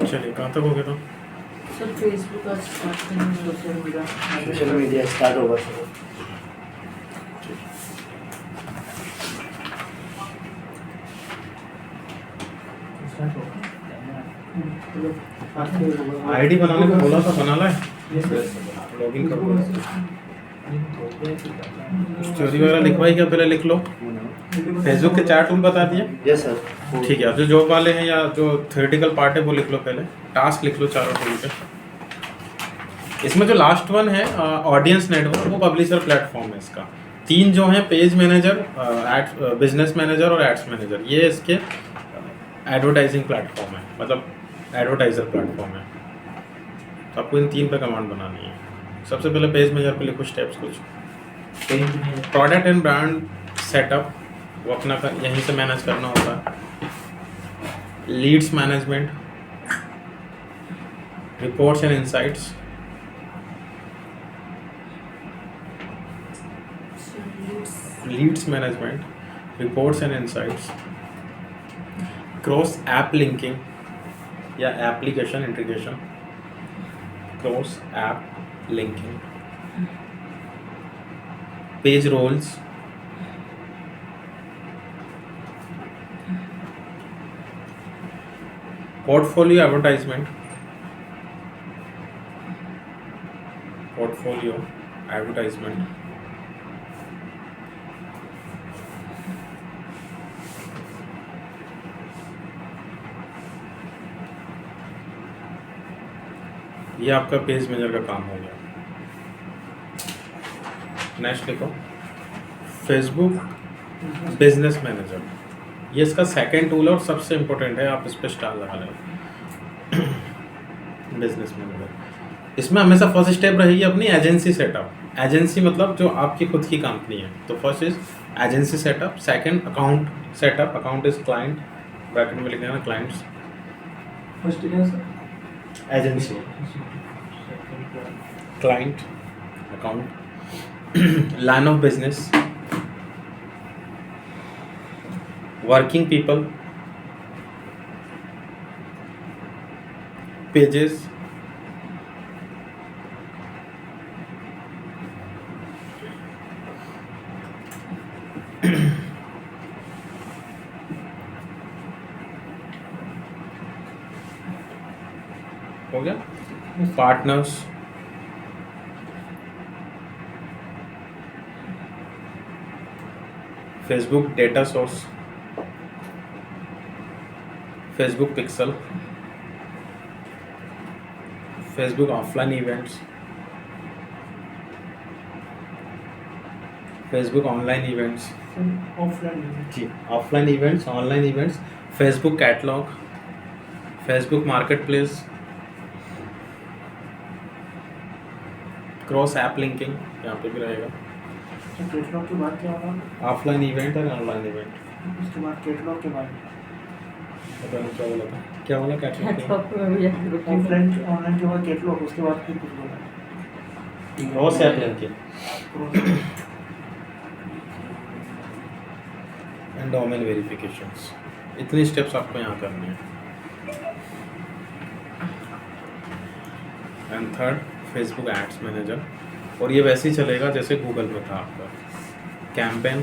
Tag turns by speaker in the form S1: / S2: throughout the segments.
S1: चलिए कहाँ तक हो गया था?
S2: सर फेसबुक का
S3: सोशल मीडिया स्टार्ट होगा सर।
S1: आईडी बनाने को बोला था, बना ला है? लॉगिन कर लो। स्टोरी वगैरह लिखवाई क्या? पहले लिख लो। फेसबुक के 4 टूल बता दिए?
S3: Yes sir.
S1: ठीक है, जो जॉब वाले हैं या जो थ्योरेटिकल पार्ट है वो लिख लो। पहले टास्क लिख लो 4 टूल पे। इसमें जो लास्ट वन है ऑडियंस नेटवर्क, वो पब्लिशर प्लेटफॉर्म है इसका। 3 जो हैं पेज मैनेजर, बिजनेस मैनेजर और एड्स मैनेजर, ये इसके एडवर्टाइजिंग प्लेटफॉर्म है, मतलब एडवर्टाइजर प्लेटफॉर्म है। तो आपको इन 3 पे कमांड बनानी है। सबसे पहले पेज मैनेजर पे लिखो स्टेप्स कुछ। प्रोडक्ट एंड ब्रांड सेटअप, वो अपना यहीं से मैनेज करना होता है। Leads management, reports and insights, leads management, reports and insights, cross app linking या application integration, cross app linking, page roles, portfolio advertisement, portfolio advertisement, ये आपका पेज मैनेजर का काम हो गया। नेक्स्ट लिखो फेसबुक बिजनेस मैनेजर, ये इसका सेकंड टूल है और सबसे इम्पोर्टेंट है, आप इस पर स्टार लगा लें। बिजनेस मैनेजर, इसमें हमेशा फर्स्ट स्टेप रहेगी अपनी एजेंसी सेटअप। एजेंसी मतलब जो आपकी खुद की कंपनी है, तो first is agency setup, second account setup, account is client, bracket में लिख देना clients,
S3: first
S1: agency, client, account, line of business, working people, pages, हो गया, partners, Facebook data source, Facebook pixel, Facebook offline events, Facebook online events, जी offline events, online events, Facebook catalog, Facebook marketplace, cross app linking, यहाँ पे भी रहेगा।
S3: Catalog के बाद क्या होगा?
S1: ऑफलाइन इवेंट और ऑनलाइन इवेंट।
S3: उसके बाद कैटलॉग के बाद
S1: पता नहीं क्या बोला था, क्या बोला कैटलॉग?
S3: ऑफलाइन ऑनलाइन के बाद कैटलॉग, उसके बाद फिर कुछ बोला
S1: cross app linking and domain verifications. इतनी स्टेप्स आपको यहाँ करनी है। And third Facebook ads manager, और ये वैसे ही चलेगा जैसे गूगल में था आपका। कैंपेन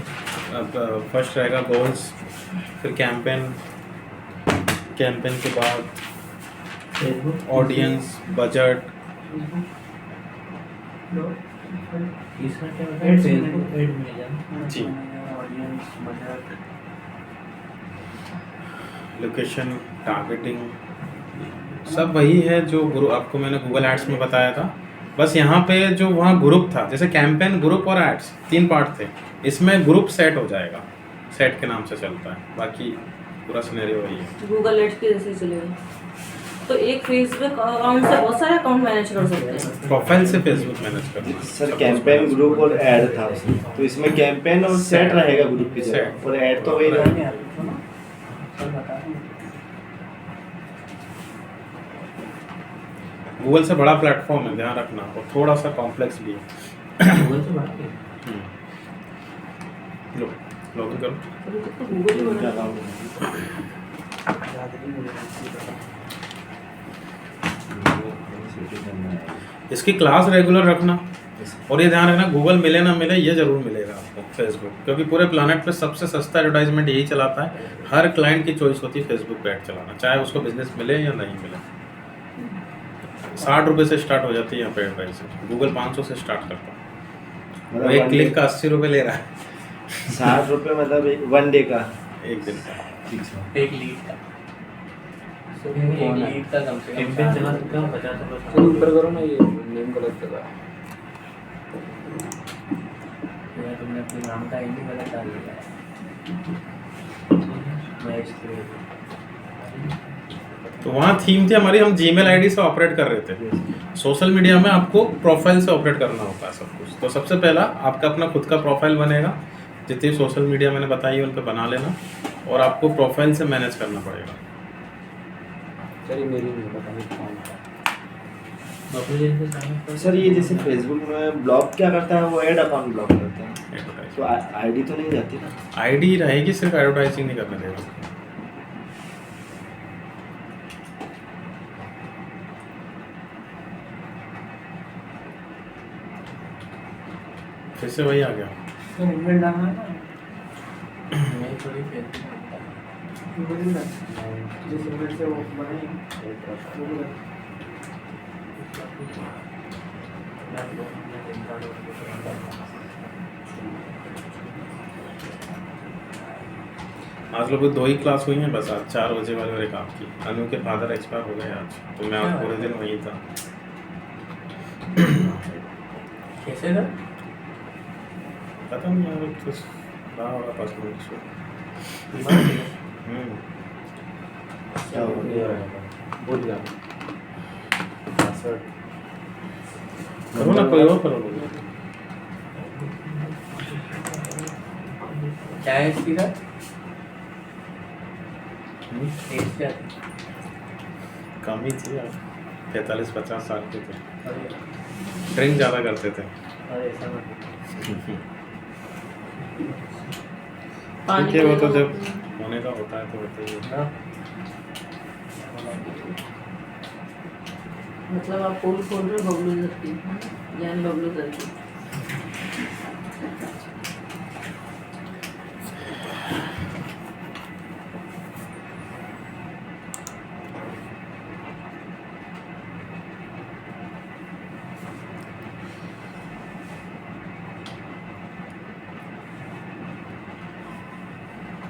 S1: फर्स्ट रहेगा गोल्स, फिर कैंपेन, कैंपेन के बाद ऑडियंस, बजट,
S3: इसका क्या होता है? एड मैनेजर
S1: जी,
S3: ऑडियंस, बजट,
S1: लोकेशन, टारगेटिंग, सब वही है जो ग्रुप आपको मैंने गूगल एड्स में बताया था। बस यहाँ पे जो वहाँ ग्रुप था, जैसे कैंपेन, ग्रुप और एड्स 3 पार्ट थे, इसमें ग्रुप सेट हो जाएगा, सेट के नाम से चलता है, बाकी पूरा सिनेरियो वही है।
S2: गूगल एड्स के जैसे चलेगा। तो एक फेसबुक अकाउंट से बहुत सारे अकाउंट मैनेज कर सकते हैं।
S1: प्रोफाइल से फेसबुक मैनेज करना।
S3: सर कैंपेन, ग्रुप और ऐड था उसमें, तो इसमें कैंपेन और सेट रहेगा ग्रुप की जगह,
S1: सेट।
S3: और ऐड तो वही रहेगा।
S1: गूगल से बड़ा प्लेटफॉर्म है, ध्यान रखना, और थोड़ा सा कॉम्प्लेक्स भी है।
S4: गूगल से बात की।
S1: लो लॉगिन करो।
S2: अभी तक तो गूगल ही बना
S3: क्या
S2: है।
S3: नाम है?
S1: इसकी क्लास रेगुलर रखना, और ये ध्यान रखना गूगल मिले ना मिले, ये जरूर मिलेगा आपको फेसबुक, क्योंकि पूरे प्लानट पे सबसे सस्ता एडवर्टाइजमेंट यही चलाता है। हर क्लाइंट की चॉइस होती है फेसबुक पे ऐड चलाना, चाहे उसको बिजनेस मिले या नहीं मिले। 60 रुपये से स्टार्ट हो जाती है यहाँ पे एडवर्टाइजिंग, गूगल 500 से स्टार्ट करता है।
S3: मतलब
S1: एक
S3: one
S1: क्लिक
S3: day-
S1: का 80 रुपये ले रहा है
S3: 60 रुपये मतलब 1 डे का
S1: एक दिन का।
S3: फिक्स है।
S4: एक लीड का। एक लीड का कम से कम
S5: कैंपेन चला
S4: 60
S5: सकते हो 50 रुपये।
S6: चलो ऊपर करो ना, ये नेम गलत चला।
S4: यार तुमने अपने नाम का ही नहीं गलत डाल दिया है। मैं इसके
S1: तो वहाँ थीम थी हमारी, हम जीमेल आईडी से ऑपरेट कर रहे थे। सोशल मीडिया में आपको प्रोफाइल से ऑपरेट करना होता है सब कुछ। तो सबसे पहला आपका अपना खुद का प्रोफाइल बनेगा, जितनी सोशल मीडिया मैंने बताई है उन पर बना लेना, और आपको प्रोफाइल से मैनेज करना पड़ेगा।
S6: चलिए मेरी नहीं पता नहीं कौन था।
S4: बबलू से साइन
S3: तो सर ये जैसे फेसबुक में ब्लॉक क्या करता है, वो ऐड अकाउंट ब्लॉक करता है, तो आईडी तो नहीं जाती ना?
S1: आईडी रहेगी, सिर्फ एडवर्टाइजिंग नहीं करने देगा। फिर से वही आ गया।
S5: ईमेल डालना है ना,
S4: मैं थोड़ी
S5: ईमेल ना, जिस ईमेल से वो बनाई वो भी
S1: आज लोग 2 ही क्लास हुई हैं बस, आज 4 बजे वाले और एक आपकी। अनु के फादर एक्सपायर हो गए आज, तो मैं आज पूरे दिन वहीं था।
S4: कैसे था?
S1: पता नहीं यार, कुछ रहा होगा पर्सनल इशू।
S3: क्या हो गया?
S6: भूल गया पासवर्ड।
S1: करो ना, कोई और करो लोग।
S4: क्या है इसकी का? एज क्या थी?
S1: कम ही थी यार, 45-50 साल के थे।
S4: अरे
S1: ड्रिंक ज़्यादा करते थे।
S4: अरे ऐसा मत।
S2: पानी
S1: ठीक है, वो तो
S2: पीने
S1: जब
S2: का-
S1: होने का होता है तो बताइए।
S4: हाँ
S2: मतलब आप पोल खोल रहे हो बबलू सर की, ज्ञान बबलू सर की।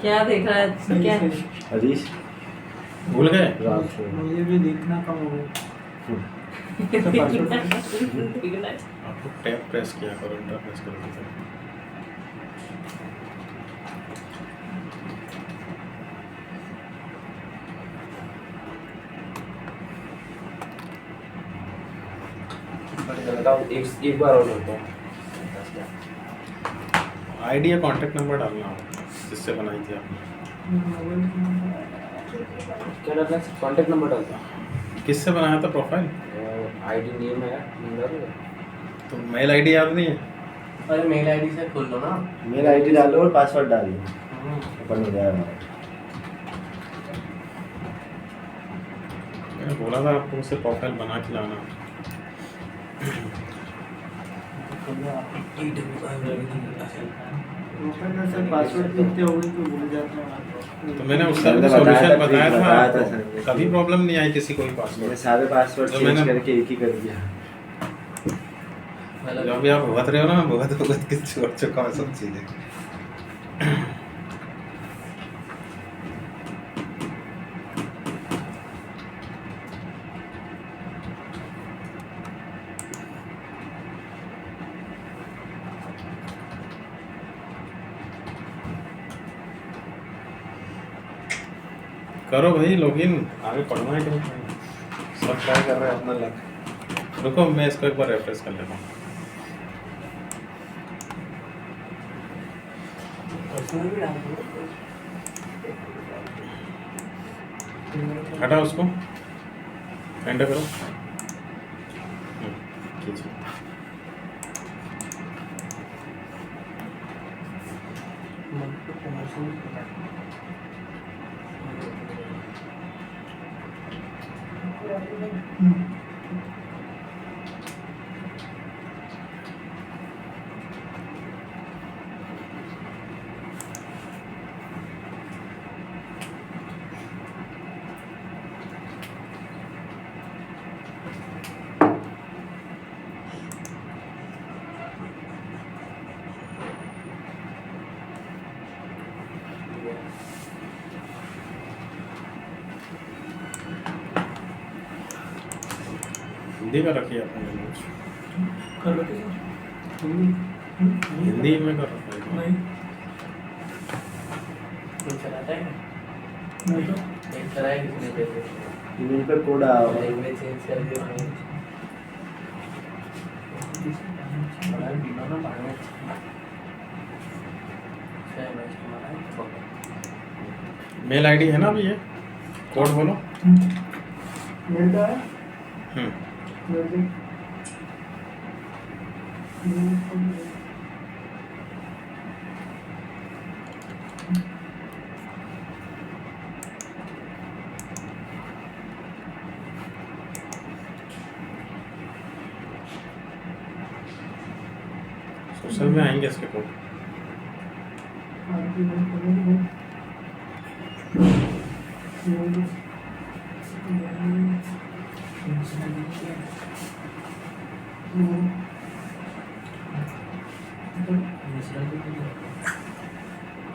S2: क्या देख रहा है क्या?
S3: हरीश
S1: भूल गए?
S3: रात को
S5: मुझे भी देखना कम हो गया।
S1: आपको टैब प्रेस किया करो, इंटर प्रेस करो।
S6: बताओ एक बार और करता हूँ।
S1: आईडी या कांटेक्ट नंबर डालना होगा जिससे बनाई थी आपने।
S6: क्या डालना है? कॉन्टैक्ट नंबर डालता
S1: किससे बनाया था प्रोफाइल?
S6: आईडी नेम है, नेम डालूंगा।
S1: तो मेल आईडी याद नहीं है?
S4: अरे मेल आईडी से खोल लो ना।
S3: मेल आईडी डालो और पासवर्ड डालिए, ओपन हो जाएगा हमारा।
S1: मैंने बोला था आपको उससे प्रोफाइल बना के लाना।
S5: प्रोफाइल सर पासवर्ड भी इतने हो गए कि भूल जाते हैं।
S1: तो मैंने उसका
S3: मैंने
S1: सॉल्यूशन
S3: बताया था,
S1: बताया था
S3: बताया था
S1: आपको।
S3: सर।
S1: कभी प्रॉब्लम नहीं आई किसी को भी
S3: मैंने
S1: पासवर्ड।
S3: सारे पासवर्ड
S1: तो
S3: चेंज
S1: मैंने-
S3: करके एक ही कर दिया।
S1: जब भी आप भुगत रहे हो ना, भुगत भुगत के छोड़ चुका हूँ सब चीज़ें। करो भाई लॉगिन, आगे पढ़ना है कि नहीं पढ़ना? सब ट्राई कर रहे हैं अपना लक। रुको मैं इसको एक बार रेफ्रेश कर लेता हूँ।
S4: उसमें भी डाल दो।
S1: हटा उसको, एंटर करो। कीजिए। हिंदी का रखिए अपने लैंग्वेज,
S5: कर लो सर हिंदी
S1: हिंदी में कर रखा है।
S5: नहीं
S4: कोई चलाता है
S5: नहीं तो
S4: एक चलाया किसने जैसे
S3: ईमेल पे कोड आया होगा।
S4: लैंग्वेज चेंज कर दिया भाई बड़ा बिना ना मारने सही मैं तुम्हारा
S1: मेल आईडी है ना अभी ये, कोड बोलो।
S5: मेल का है
S1: हम्म,
S5: मेल देख
S1: सोशल में आएंगे इसके कोड।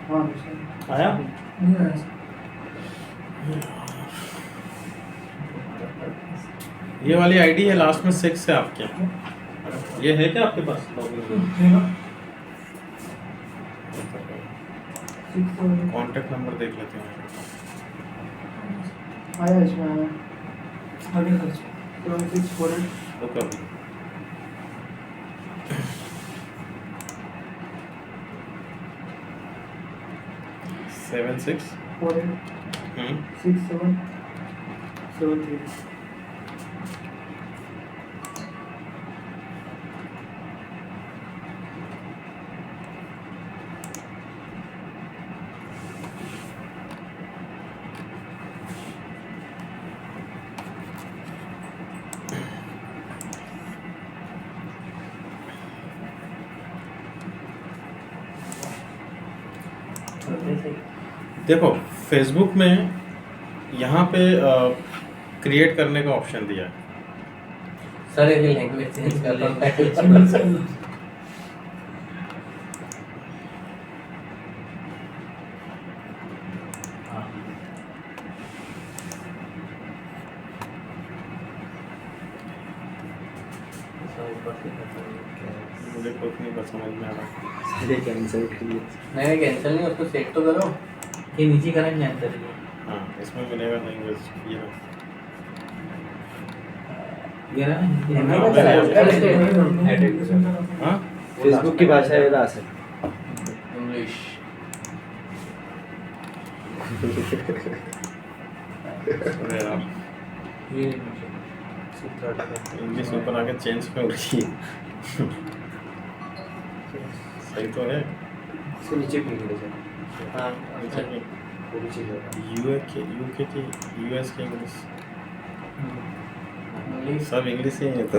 S5: हाँ
S1: आया?
S5: नहीं आया सर।
S1: ये वाली आईडी है लास्ट में 6 है आपके, ये है क्या आपके पास लॉगिन?
S5: है ना
S1: कॉन्टेक्ट नंबर देख लेते हैं।
S5: आया इसमें आया आगे खर्च 7648
S1: तो कभी 76
S5: 48 67 73
S1: देखो फेसबुक में यहाँ पे क्रिएट करने का ऑप्शन दिया है।
S4: सर ये लैंग्वेज चेंज कर लो
S1: मुझे कुछ नहीं पता समझ में आ रहा।
S3: अरे कैंसिल करिए।
S4: नहीं कैंसिल नहीं उसको सेट तो करो
S6: ये नीचे करंट नहीं आता है
S1: हाँ इसमें मिलेगा लैंग्वेज ये रहा।
S6: ये ना
S1: हाँ
S3: फेसबुक की भाषा है रहा सर।
S4: इंग्लिश
S1: अरे यार
S6: ये
S1: इंग्लिश ऊपर आके चेंज क्यों हो रही है? सही तो है।
S3: इसके नीचे भी इंग्लिश है।
S4: हाँ
S1: नीचे की
S3: वो भी चीज़ होगा।
S1: यूके की यूएस की इंग्लिश
S4: इंग्लिश
S1: सब इंग्लिश ही है तो।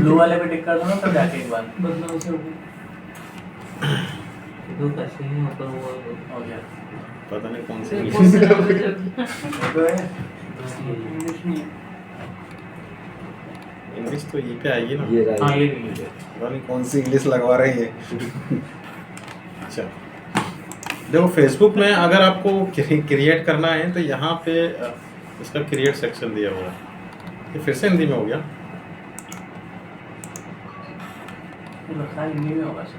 S4: ब्लू वाले पे टिक कर दो ना तब जाके एक बार
S5: बदला उसे
S6: दो कैसे नहीं ऊपर वो
S4: हो गया
S1: पता नहीं कौन सी
S2: इंग्लिश
S1: इंग्लिश
S5: इंग्लिश नहीं है
S1: इंग्लिश तो ये पे आएगी ना।
S3: ये रहा
S6: हाँ
S3: है।
S6: ये भी है
S1: पता नहीं कौन सी इंग्लिश लगवा रही है। अच्छा देखो फेसबुक में अगर आपको क्रिएट करना है तो यहाँ पे इसका क्रिएट सेक्शन दिया हुआ है। ये फिर से हिंदी में हो गया।
S4: लगता है हिंदी में होगा सर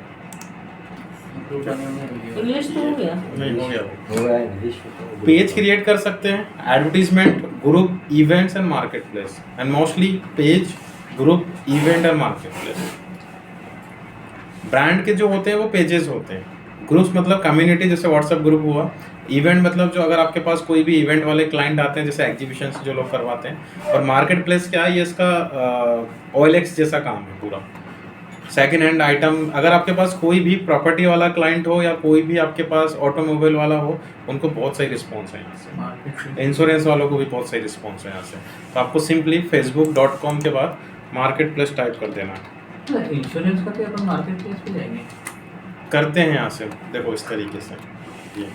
S4: इंप्रूव करने में वीडियो
S2: इंग्लिश तो हो गया।
S1: नहीं हो गया।
S3: हो रहा है इंग्लिश में तो।
S1: पेज क्रिएट कर सकते हैं, advertisement, group, events and market place and mostly page, group, event and market place. Brand के जो होते हैं वो पेजेस होते हैं, ग्रुप्स मतलब कम्युनिटी, जैसे व्हाट्सएप ग्रुप हुआ। इवेंट मतलब जो अगर आपके पास कोई भी इवेंट वाले क्लाइंट आते हैं, जैसे एग्जीबिशन जो लोग करवाते हैं। और मार्केट प्लेस क्या है, ये इसका OLX जैसा काम है पूरा। सेकेंड हैंड आइटम, अगर आपके पास कोई भी प्रॉपर्टी वाला क्लाइंट हो या कोई भी आपके पास ऑटोमोबाइल वाला हो, उनको बहुत सही रिस्पॉन्स है यहाँ से।
S4: मार्केट
S1: इंश्योरेंस वालों को भी बहुत सही रिस्पॉन्स है यहाँ से। तो आपको सिंपली facebook.com के बाद मार्केट प्लेस टाइप कर देना है।
S4: इंश्योरेंस का तो अपन मार्केट प्लेस पे जाएंगे।
S1: करते हैं यहाँ से, देखो इस तरीके से ये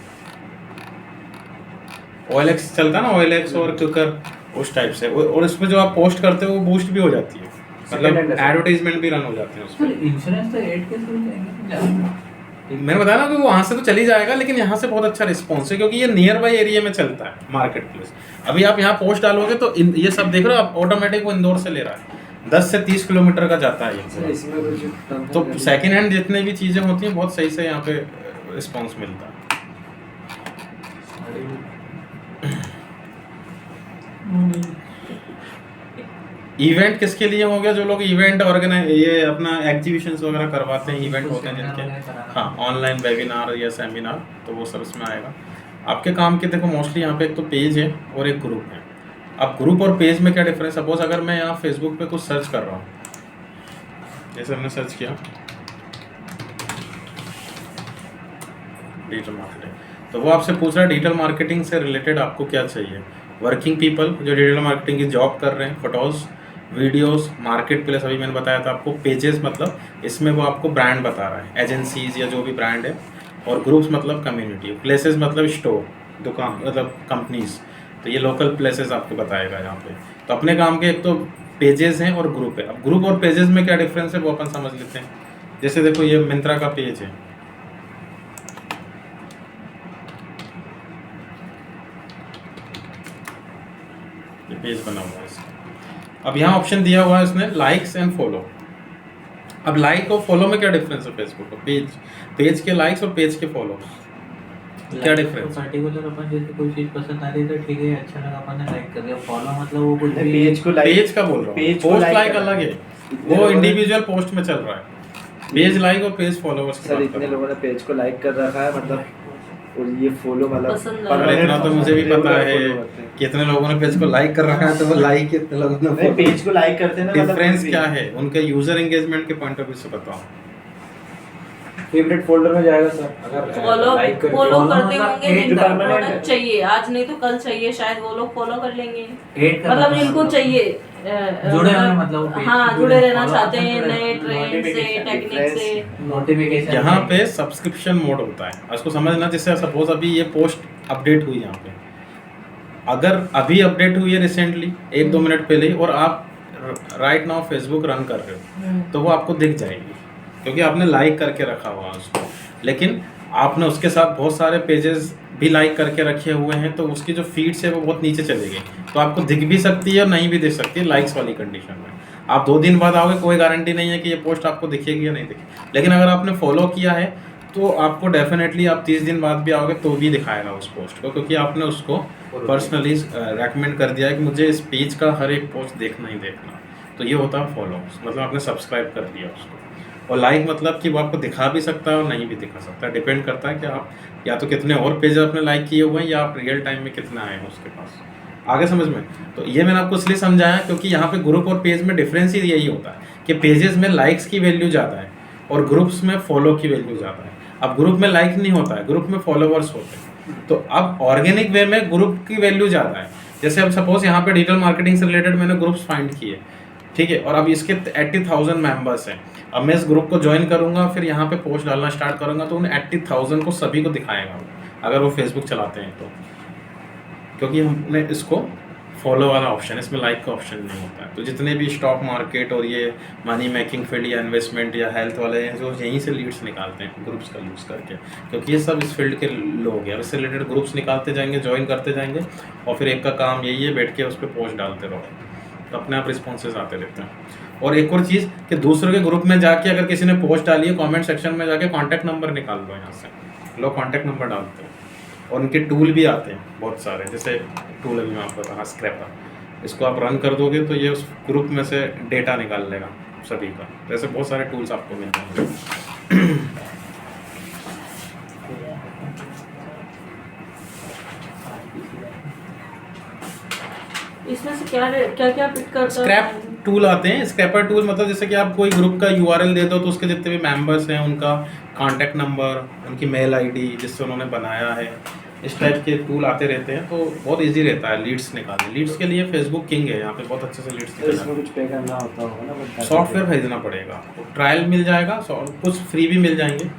S1: OLX चलता है ना, OLX और क्विकर उस टाइप से। और इसमें जो आप पोस्ट करते हो वो बूस्ट भी हो जाती है, मतलब एडवर्टाइजमेंट भी रन हो जाते हैं उसमें।
S4: इंश्योरेंस तो ऐड के थ्रू जाएंगे।
S1: मैंने बताया ना कि वहाँ से तो चली जाएगा, लेकिन यहाँ से बहुत अच्छा रिस्पॉन्स है, क्योंकि ये नियर बाई एरिया में चलता है मार्केट प्लेस। अभी आप यहाँ पोस्ट डालोगे तो ये सब देख रहे हो आप, ऑटोमेटिक वो इंदौर से ले रहा है, 10 से 30 किलोमीटर का जाता है ये।
S3: इसमें कुछ
S1: तो सेकेंड हैंड जितने भी चीज़ें होती हैं बहुत सही से यहाँ पे रिस्पॉन्स मिलता है। इवेंट किसके लिए हो गया, जो लोग इवेंट ऑर्गेनाइज, ये अपना एग्जीबिशंस वगैरह करवाते हैं, इवेंट होते हैं जिनके, हाँ ऑनलाइन वेबिनार या सेमिनार, तो वो सब इसमें आएगा। आपके काम के देखो मोस्टली यहाँ पे एक तो पेज है और एक ग्रुप है। अब ग्रुप और पेज में क्या डिफरेंस, सपोज अगर मैं यहाँ फेसबुक पे कुछ सर्च कर रहा हूँ, जैसे हमने सर्च किया डिजिटल मार्केटिंग, तो वो आपसे पूछ रहा है डिजिटल मार्केटिंग से रिलेटेड आपको क्या चाहिए। वर्किंग पीपल जो डिजिटल मार्केटिंग की जॉब कर रहे हैं, फोटोज़, वीडियोस, मार्केट प्लेस अभी मैंने बताया था आपको, पेजेस मतलब इसमें वो आपको ब्रांड बता रहा है, एजेंसीज या जो भी ब्रांड है, और ग्रुप्स मतलब कम्युनिटी, प्लेसेस मतलब स्टोर, दुकान मतलब कंपनीज। तो ये लोकल प्लेसेस आपको बताएगा यहाँ पे। तो अपने काम के एक तो पेजेस हैं और ग्रुप है। अब ग्रुप और पेजेस में क्या डिफरेंस है वो अपन समझ लेते हैं। जैसे देखो ये मिंत्रा का पेज है, ये पेज बना हुआ है इसका। अब यहाँ ऑप्शन दिया हुआ है इसने लाइक्स एंड फॉलो। अब लाइक और फॉलो में क्या डिफरेंस है फेसबुक का, पेज के लाइक्स और पेज के फॉलो क्या डिफरेंस है?
S4: पर्टिकुलर अपन जैसे कोई चीज पसंद आ रही तो ठीक है, अच्छा लगा अपन ने लाइक कर दिया। फॉलो मतलब वो कुछ भी
S3: पेज को लाइक,
S1: पेज का बोल रहा हूँ,
S3: पेज को
S1: पोस्ट
S3: like
S1: लाइक
S3: करना
S1: अलग है,
S3: इतने
S1: वो
S3: लोगों ने-
S1: इंडिविजुअल पोस्ट में चल रहा है। पेज लाइक और पेज फॉलोवर्स की
S3: सर
S1: बात कर
S3: इतने
S1: रहा हूँ।
S3: लोगों ने पेज को लाइक कर रखा है, मतलब और ये फॉलो मतलब
S2: पसंद
S1: अरे इतना तो मुझे भी पता है
S3: follow करते हैं।
S1: कितने लोगों ने पेज को लाइक कर रखा है, तो वो लाइक कितने लोगों
S3: नहीं,
S1: ने,
S3: पेज को लाइक करते हैं ना, मतलब
S1: डिफरेंस
S3: कुछ भी।
S1: क्या है उनके यूजर एंगेजमेंट के पॉइंट ऑफ व्यू से बताओ।
S6: फेवरेट फोल्डर में जाएगा सर, अगर
S2: फॉलो
S6: लाइक करके
S2: फॉलो
S4: follow
S2: करते
S4: मतलब
S2: होंगे
S4: एक
S2: जिनको
S3: permanent है।
S2: प्रोडक्ट चाहिए, आज नहीं तो कल चाहिए, शायद वो लोग फॉलो कर लेंगे।
S4: ऐड करना
S2: मतलब जिनको चाहिए
S4: जुड़े होना, मतलब वो page
S2: हाँ
S4: से
S2: जुड़े रहना
S4: follow
S2: चाहते हैं
S4: करते
S2: नए
S4: हैं,
S2: ट्रेंड से,
S3: notification,
S2: टेक्निक से।
S4: नोटिफिकेशन
S1: यहाँ पे सब्सक्रिप्शन मोड होता है, उसको समझना। जैसे सपोज अभी ये पोस्ट अपडेट हुई यहाँ पे, अगर अभी अपडेट हुई है रिसेंटली 1-2 मिनट पहले, और आप राइट नाउ फेसबुक रन कर रहे हो, तो वो आपको दिख जाएगी क्योंकि आपने लाइक करके रखा हुआ है उसको। लेकिन आपने उसके साथ बहुत सारे पेजेस भी लाइक करके रखे हुए हैं, तो उसकी जो फीड्स है वो बहुत नीचे चली गई, तो आपको दिख भी सकती है और नहीं भी दिख सकती है लाइक्स वाली कंडीशन में। आप 2 दिन बाद आओगे, कोई गारंटी नहीं है कि ये पोस्ट आपको दिखेगी या नहीं दिखेगी। लेकिन अगर आपने फॉलो किया है तो आपको डेफिनेटली, आप 30 दिन बाद भी आओगे तो भी दिखाएगा उस पोस्ट को, क्योंकि आपने उसको पर्सनली रेकमेंड कर दिया है कि मुझे इस पेज का हर एक पोस्ट देखना ही देखना। तो ये होता है फॉलो, मतलब आपने सब्सक्राइब कर दिया उसको। और लाइक मतलब कि वो आपको दिखा भी सकता है और नहीं भी दिखा सकता है, डिपेंड करता है कि आप या तो कितने और पेज आपने लाइक किए हुए हैं या आप रियल टाइम में कितने आए हैं उसके पास। आगे समझ में? तो ये मैंने आपको इसलिए समझाया क्योंकि यहाँ पे ग्रुप और पेज में डिफरेंस ही यही होता है कि पेजेस में लाइक्स की वैल्यू ज़्यादा है और ग्रुप्स में फॉलो की वैल्यू ज़्यादा है। अब ग्रुप में लाइक नहीं होता है, ग्रुप में फॉलोवर्स होते हैं। तो अब ऑर्गेनिक वे में ग्रुप की वैल्यू ज़्यादा है। जैसे अब सपोज यहाँ पे डिजिटल मार्केटिंग से रिलेटेड मैंने ग्रुप्स फाइंड किए, ठीक है, और अब इसके 80,000 मेंबर्स हैं। अब मैं इस ग्रुप को ज्वाइन करूंगा, फिर यहाँ पे पोस्ट डालना स्टार्ट करूंगा, तो उन 80,000 को सभी को दिखाएगा अगर वो फेसबुक चलाते हैं तो, क्योंकि हमने इसको फॉलो वाला ऑप्शन, इसमें लाइक का ऑप्शन नहीं होता है। तो जितने भी स्टॉक मार्केट और ये मनी मेकिंग फील्ड या इन्वेस्टमेंट या हेल्थ वाले हैं, जो यहीं से लीड्स निकालते हैं ग्रुप्स का यूज़ करके, क्योंकि ये सब इस फील्ड के लोग हैं। इससे रिलेटेड ग्रुप्स निकालते जाएंगे, ज्वाइन करते जाएंगे, और फिर एक का काम यही है बैठ के उस पर पोस्ट डालते रहो, तो अपने आप रिस्पॉन्सेज आते रहते हैं। और एक और चीज़ कि दूसरों के ग्रुप में जाके अगर किसी ने पोस्ट डाली है, कमेंट सेक्शन में जाके कॉन्टैक्ट नंबर निकाल लो, यहाँ से लोग कॉन्टैक्ट नंबर डालते हैं। और उनके टूल भी आते हैं बहुत सारे, जैसे टूल अभी मैं आपको बता, स्क्रैपर, इसको आप रन कर दोगे तो ये उस ग्रुप में से डेटा निकाल लेगा सभी का। जैसे बहुत सारे टूल्स आपको मिल जाएंगे।
S2: इसमें से क्या क्या क्या पिक करता
S1: स्क्रैप टूल आते हैं। स्क्रैपर टूल मतलब जैसे कि आप कोई ग्रुप का यूआरएल दे दो तो उसके जितने भी मेंबर्स हैं उनका कांटेक्ट नंबर, उनकी मेल आईडी जिससे उन्होंने बनाया है, इस टाइप के टूल आते रहते हैं। तो बहुत इजी रहता है लीड्स निकालने। लीड्स के लिए फेसबुक किंग है, यहाँ पे बहुत अच्छे से लीड्स
S3: तो इसमें कुछ पे करना होता होगा ना, बट
S1: सॉफ्टवेयर खरीदना पड़ेगा आपको, ट्रायल मिल जाएगा, कुछ फ्री भी मिल जाएंगे।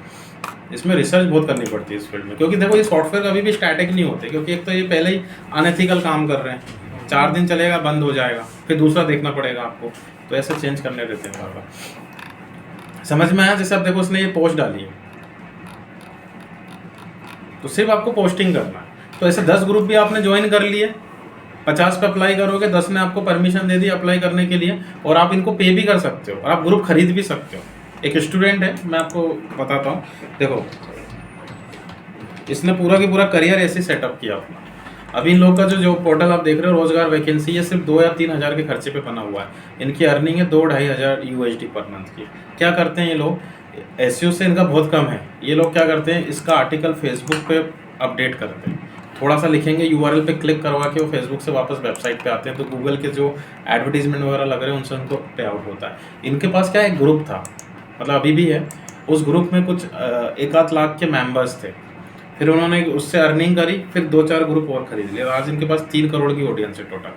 S1: इसमें रिसर्च बहुत करनी पड़ती है इस फील्ड में, क्योंकि देखो ये सॉफ्टवेयर कभी भी स्टैटिक नहीं होते, क्योंकि एक तो ये पहले ही अनएथिकल काम कर रहे हैं, 4 दिन चलेगा बंद हो जाएगा, फिर दूसरा देखना पड़ेगा आपको, तो ऐसे चेंज करने रहते हैं बार-बार। समझ में आया? जैसे अब देखो उसने ये पोस्ट डाली है तो सिर्फ आपको पोस्टिंग करना है। तो ऐसे 10 ग्रुप भी आपने ज्वाइन कर लिए, 50 पे अप्लाई करोगे, 10 ने आपको परमिशन दे दी अप्लाई करने के लिए, और आप इनको पे भी कर सकते हो और आप ग्रुप खरीद भी सकते हो। एक स्टूडेंट है, मैं आपको बताता हूँ, देखो इसने पूरा की पूरा करियर ऐसे सेटअप किया अपना। अभी इन लोग का जो पोर्टल आप देख रहे हो रोजगार वैकेंसी, ये सिर्फ 2 या 3 हज़ार के खर्चे पे बना हुआ है। इनकी अर्निंग है 2-2.5 हज़ार USD पर मंथ की। क्या करते हैं ये लोग, SEO से इनका बहुत कम है। ये लोग क्या करते हैं, इसका आर्टिकल फेसबुक पे अपडेट करते हैं, थोड़ा सा लिखेंगे, यूआरएल पे क्लिक करवा के वो फेसबुक से वापस वेबसाइट पे आते हैं, तो गूगल के जो एडवर्टीजमेंट वगैरह लग रहे हैं उनसे उनको पे आउट होता है। इनके पास क्या एक ग्रुप था, मतलब अभी भी है, उस ग्रुप में कुछ 1-8 लाख के मेंबर्स थे। फिर उन्होंने उससे अर्निंग करी, फिर 2-4 ग्रुप और खरीद लिए। आज इनके पास 3 करोड़ की ऑडियंस है टोटल,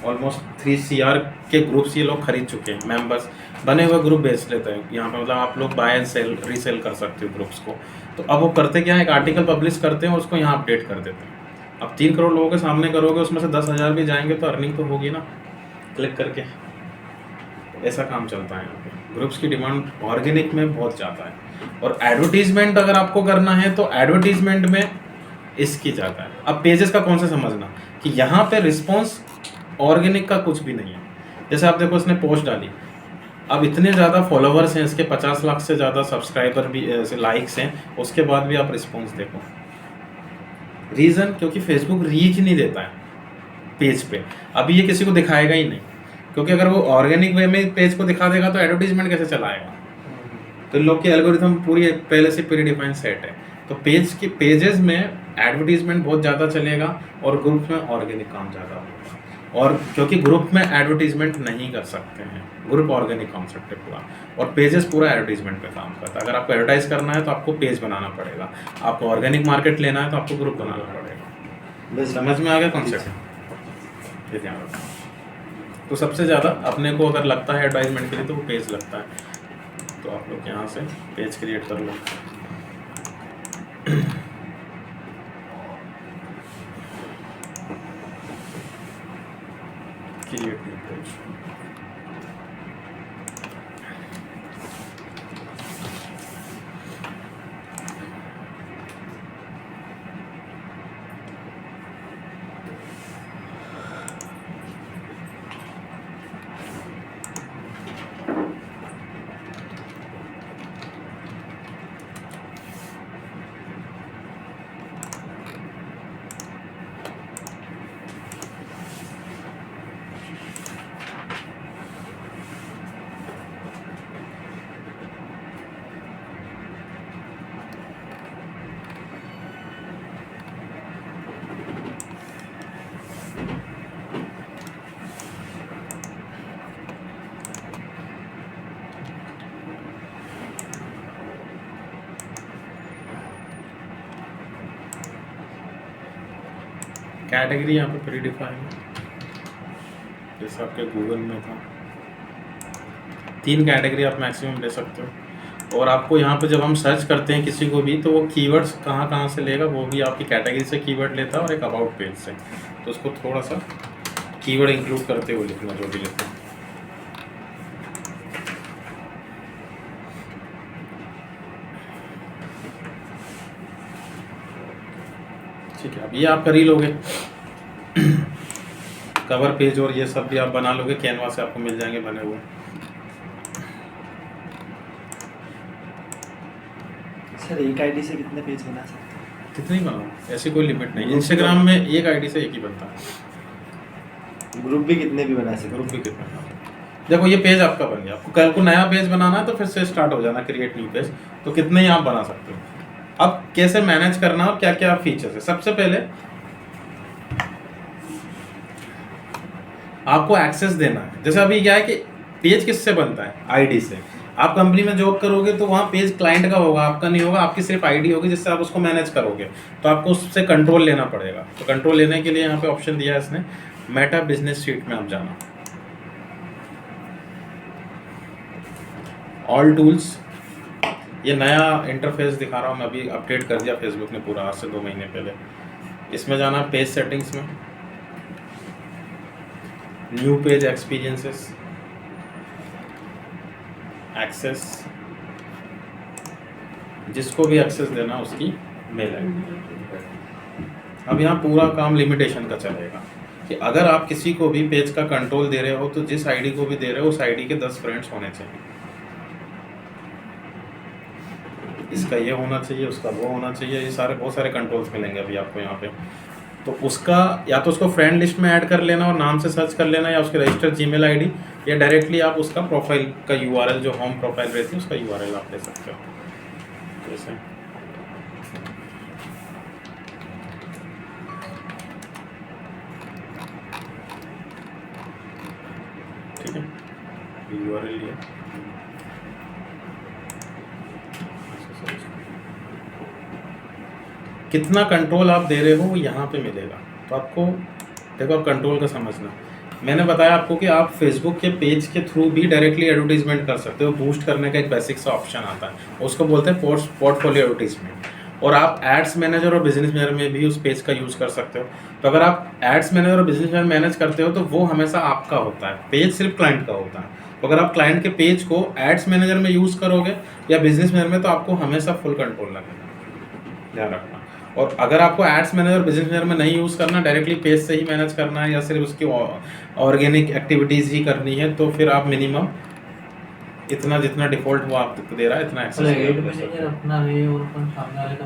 S1: ऑलमोस्ट 3 CR के ग्रुप्स ये लोग खरीद चुके हैं। मेंबर्स बने हुए ग्रुप बेच लेते हैं यहाँ पे, मतलब आप लोग बाय एंड सेल रीसेल कर सकते हो ग्रुप्स को। तो अब वो करते क्या है, एक आर्टिकल पब्लिश करते हैं और उसको यहाँ अपडेट कर देते हैं। अब 3 करोड़ लोगों के सामने करोगे, उसमें से 10 हज़ार भी जाएंगे तो अर्निंग तो होगी ना क्लिक करके। ऐसा काम चलता है यहाँ पे। ग्रुप्स की डिमांड ऑर्गेनिक में बहुत ज़्यादा है, और एडवर्टीजमेंट अगर आपको करना है तो एडवर्टीजमेंट में इसकी ज़्यादा है। अब पेजेस का कौन सा समझना कि यहाँ पे रिस्पॉन्स ऑर्गेनिक का कुछ भी नहीं है। जैसे आप देखो इसने पोस्ट डाली, अब इतने ज़्यादा फॉलोवर्स हैं इसके, 50 लाख से ज़्यादा सब्सक्राइबर भी, लाइक्स हैं, उसके बाद भी आप रिस्पॉन्स देखो। रीज़न, क्योंकि फेसबुक रीच नहीं देता है पेज पे। अभी ये किसी को दिखाएगा ही नहीं, क्योंकि अगर वो ऑर्गेनिक वे में पेज को दिखा देगा तो एडवर्टीजमेंट कैसे चलाएगा। तो लोग की एल्गोरिथम पूरी पहले से प्री डिफाइंड सेट है। तो पेजेस में एडवर्टीजमेंट बहुत ज़्यादा चलेगा और ग्रुप में ऑर्गेनिक काम ज़्यादा होगा। और क्योंकि ग्रुप में एडवर्टीजमेंट नहीं कर सकते हैं, ग्रुप ऑर्गेनिक कॉन्सेप्ट है पूरा, और पेजेस पूरा एडवर्टीजमेंट पे काम करता है। अगर आपको एडवर्टाइज करना है तो आपको पेज बनाना पड़ेगा, आपको ऑर्गेनिक मार्केट लेना है तो आपको ग्रुप बनाना पड़ेगा।
S3: बस
S1: समझ में आ गया कॉन्सेप्ट? ये ध्यान रखना। तो सबसे ज़्यादा अपने को अगर लगता है एडवर्टाइजमेंट के लिए तो वो पेज लगता है। तो आप लोग यहाँ से पेज क्रिएट कर लो। Create page. कैटेगरी यहाँ पे प्री डिफाइन है, जैसे आपके गूगल में था। 3 कैटेगरी आप मैक्सिमम ले सकते हो। और आपको यहाँ पे जब हम सर्च करते हैं किसी को भी, तो वो कीवर्ड्स कहाँ से लेगा, वो भी आपकी कैटेगरी से कीवर्ड लेता है और एक अबाउट पेज से। तो उसको थोड़ा सा कीवर्ड इंक्लूड करते हुए लिखना, जो भी लिखना। ठीक है, अब ये आप कर ही लोगे। कवर पेज और ये सब भी आप बना लोगे, कैनवा से आपको मिल जाएंगे बने हुए।
S3: सर एक आईडी से कितने पेज बना सकते हैं?
S1: कितनी बनाओ, ऐसी कोई लिमिट नहीं। इंस्टाग्राम में एक आईडी से एक ही बनता है।
S3: ग्रुप भी कितने भी बना सकते हैं?
S1: ग्रुप भी कितना बनाओ। देखो ये पेज आपका बन गया, आपको कल को नया पेज बनाना है तो फिर से स्टार्ट हो जाना क्रिएट न्यू पेज, तो कितने ही आप बना सकते हो। अब कैसे मैनेज करना और क्या क्या फीचर्स है। सबसे पहले आपको एक्सेस देना है। जैसे अभी क्या है कि पेज किससे बनता है, आईडी से। आप कंपनी में जॉब करोगे तो वहाँ पेज क्लाइंट का होगा, आपका नहीं होगा, आपकी सिर्फ आईडी होगी जिससे आप उसको मैनेज करोगे। तो आपको उससे कंट्रोल लेना पड़ेगा। तो कंट्रोल लेने के लिए यहाँ पे ऑप्शन दिया है इसने, मेटा बिजनेस शीट में आप जाना, ऑल टूल्स। ये नया इंटरफेस दिखा रहा हूँ मैं, अभी अपडेट कर दिया फेसबुक ने पूरा, आज से 2 महीने पहले। इसमें जाना पेज सेटिंग्स में, न्यू पेज एक्सपीरियंसेस, एक्सेस, जिसको भी एक्सेस देना उसकी मेल आईडी। अब यहाँ पूरा काम लिमिटेशन का चलेगा कि अगर आप किसी को भी पेज का कंट्रोल दे रहे हो तो जिस आईडी को भी दे रहे हो उस आईडी के 10 फ्रेंड्स होने चाहिए। इसका ये होना चाहिए, उसका वो होना चाहिए, ये सारे बहुत सारे कंट्रोल्स मिलेंगे अभी आपको यहाँ पे। तो उसका या तो उसको फ्रेंड लिस्ट में ऐड कर लेना और नाम से सर्च कर लेना, या उसके रजिस्टर्ड जीमेल आईडी, या डायरेक्टली आप उसका प्रोफाइल का यूआरएल, जो होम प्रोफाइल रहती है उसका यूआरएल आप ले सकते हो। जैसे ठीक है, यूआरएल लिया, कितना कंट्रोल आप दे रहे हो वो यहाँ पे मिलेगा। तो आपको देखो, आप कंट्रोल का समझना, मैंने बताया आपको कि आप फेसबुक के पेज के थ्रू भी डायरेक्टली एडवर्टीजमेंट कर सकते हो। बूस्ट करने का एक बेसिक सा ऑप्शन आता है, उसको बोलते हैं पोर्टफोलियो एडवर्टीजमेंट। और आप एड्स मैनेजर और बिजनेस मैनेजर में भी उस पेज का यूज़ कर सकते हो। तो अगर आप एड्स मैनेजर और बिजनेस मैनेजर मैनेज करते हो तो वो हमेशा आपका होता है, पेज सिर्फ क्लाइंट का होता है। तो अगर आप क्लाइंट के पेज को एड्स मैनेजर में यूज़ करोगे या बिजनेस मैनेजर में, तो आपको हमेशा फुल कंट्रोल लगेगा, ध्यान रखना। और अगर आपको एड्स मैनेजर बिजनेस मैनेजर में नहीं यूज़ करना, डायरेक्टली पेज से ही मैनेज करना है या सिर्फ उसकी ऑर्गेनिक एक्टिविटीज़ ही करनी है, तो फिर आप मिनिमम इतना जितना डिफॉल्ट वो आपको दे रहा है इतना एक्सेस
S4: एड मैनेजर अपना है और अपन सामने वाले का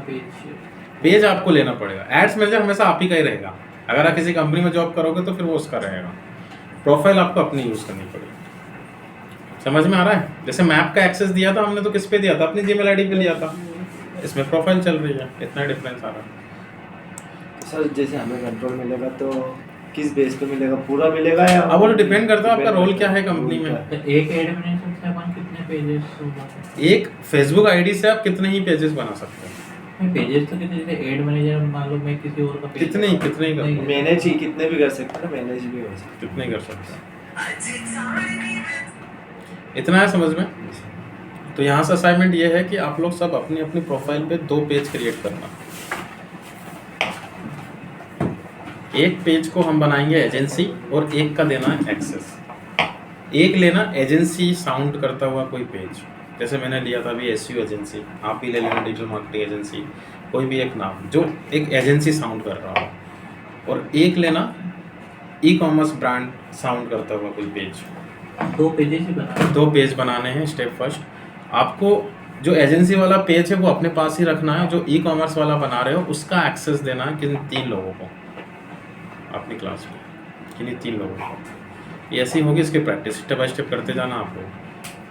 S1: पेज आपको लेना पड़ेगा। एड्स मैनेजर हमेशा आप ही का ही रहेगा। अगर आप किसी कंपनी में जॉब करोगे तो फिर वो उसका रहेगा। प्रोफाइल आपको अपनी यूज़ करनी पड़ेगी। समझ में आ रहा है? जैसे मैप का एक्सेस दिया था हमने, तो किस पे दिया था? अपनी जीमेल आईडी पे लिया था। इसमें प्रोफाइल चल रही है, इतना डिफरेंस आ रहा है।
S3: सर जैसे हमें कंट्रोल मिलेगा तो किस बेस पे मिलेगा, पूरा मिलेगा या?
S1: अब वो डिपेंड करता है आपका रोल क्या है कंपनी में।
S4: एक एड मैनेजर से अपन कितने पेजेस होगा?
S1: एक फेसबुक आईडी से आप कितने ही पेजेस बना सकते हो।
S4: पेजेस तो कितने, जैसे एड मैनेजर मान लो मैं किसी और का पेज
S1: कितने ही कर,
S3: मैनेज ही कितने भी कर सकते हैं ना, मैनेज भी हो सकते
S1: कितने ही कर सकते हैं। इतना है समझ में? तो यहाँ से असाइनमेंट ये है कि आप लोग सब अपनी अपनी प्रोफाइल पे 2 पेज क्रिएट करना। एक पेज को हम बनाएंगे एजेंसी और एक का देना है एक्सेस। एक लेना एजेंसी साउंड करता हुआ कोई पेज, जैसे मैंने लिया था अभी एसयू एजेंसी, आप भी ले लेना डिजिटल मार्केटिंग एजेंसी, कोई भी एक नाम जो एक एजेंसी साउंड कर रहा हो। और एक लेना ई कॉमर्स ब्रांड साउंड करता हुआ कोई पेज।
S4: 2 पेजेस ही बना
S1: 2 पेज बनाने हैं। स्टेप फर्स्ट, आपको जो एजेंसी वाला पेज है वो अपने पास ही रखना है। जो ई कॉमर्स वाला बना रहे हो उसका एक्सेस देना है किन 3 लोगों को अपनी क्लास में, किन्हीं 3 लोगों को। ये ऐसी होगी इसकी प्रैक्टिस, स्टेप बाय स्टेप करते जाना आप लोग,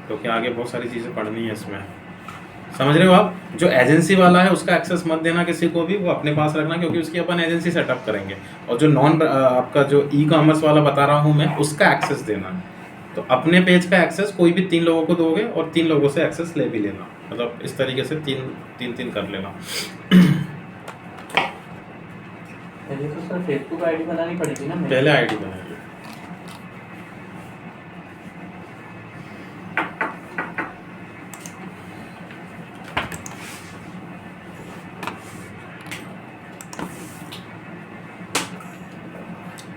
S1: क्योंकि आगे बहुत सारी चीज़ें पढ़नी है इसमें। समझ रहे हो आप? जो एजेंसी वाला है उसका एक्सेस मत देना किसी को भी, वो अपने पास रखना, क्योंकि उसकी अपन एजेंसी सेटअप करेंगे। और जो आपका जो ई कॉमर्स वाला बता रहा हूँ मैं, उसका एक्सेस देना है। तो अपने पेज का एक्सेस कोई भी 3 लोगों को दोगे और 3 लोगों से एक्सेस ले भी लेना, मतलब इस तरीके से 3 कर लेना।
S4: पहले तो सर फेसबुक आईडी बनानी पड़ेगी ना।
S1: पहले आईडी बनाइए।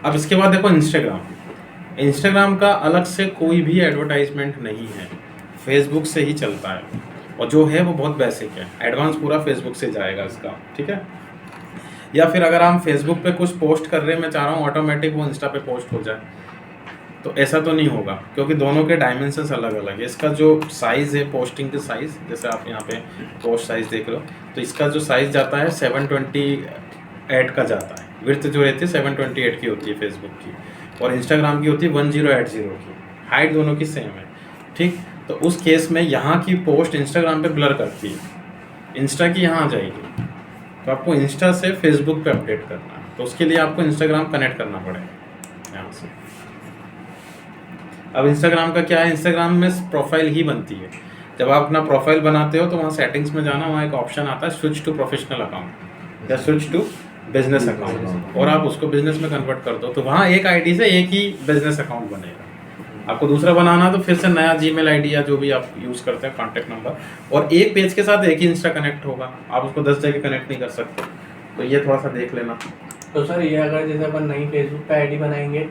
S1: अब इसके बाद देखो इंस्टाग्राम का अलग से कोई भी एडवर्टाइजमेंट नहीं है, फेसबुक से ही चलता है। और जो है वो बहुत बेसिक है, एडवांस पूरा फेसबुक से जाएगा इसका, ठीक है। या फिर अगर हम फेसबुक पे कुछ पोस्ट कर रहे हैं, मैं चाह रहा हूँ ऑटोमेटिक वो इंस्टा पे पोस्ट हो जाए, तो ऐसा तो नहीं होगा, क्योंकि दोनों के डायमेंशंस अलग अलग है। इसका जो साइज़ है, पोस्टिंग के साइज़, जैसे आप यहाँ पे पोस्ट साइज़ देख लो, तो इसका जो साइज़ जाता है 728 का जाता है। विड्थ जो रहती है 728 की होती है फेसबुक की, और इंस्टाग्राम की होती है 1080 की। हाइट दोनों की सेम है, ठीक। तो उस केस में यहाँ की पोस्ट इंस्टाग्राम पे ब्लर करती है, इंस्टा की यहाँ आ जाएगी, तो आपको इंस्टा से फेसबुक पे अपडेट करना है। तो उसके लिए आपको इंस्टाग्राम कनेक्ट करना पड़ेगा, यहाँ से। अब इंस्टाग्राम का क्या है, इंस्टाग्राम में प्रोफाइल ही बनती है। जब आप अपना प्रोफाइल बनाते हो तो वहाँ सेटिंग्स में जाना, वहाँ एक ऑप्शन आता है स्विच टू प्रोफेशनल अकाउंट या स्विच टू बिजनेस अकाउंट, और आप उसको बिजनेस में कन्वर्ट कर दो तो वहाँ एक आईडी से एक ही बिजनेस अकाउंट बनेगा। आपको दूसरा बनाना तो फिर से नया जीमेल आईडी या जो भी आप यूज़ करते हैं कॉन्टैक्ट नंबर, और एक पेज के साथ एक ही इंस्टा कनेक्ट होगा, आप उसको 10 जगह कनेक्ट नहीं कर सकते। तो ये थोड़ा सा देख लेना।
S4: तो सर ये अगर जैसे अपन नई फेसबुक पे आईडी बनाएंगे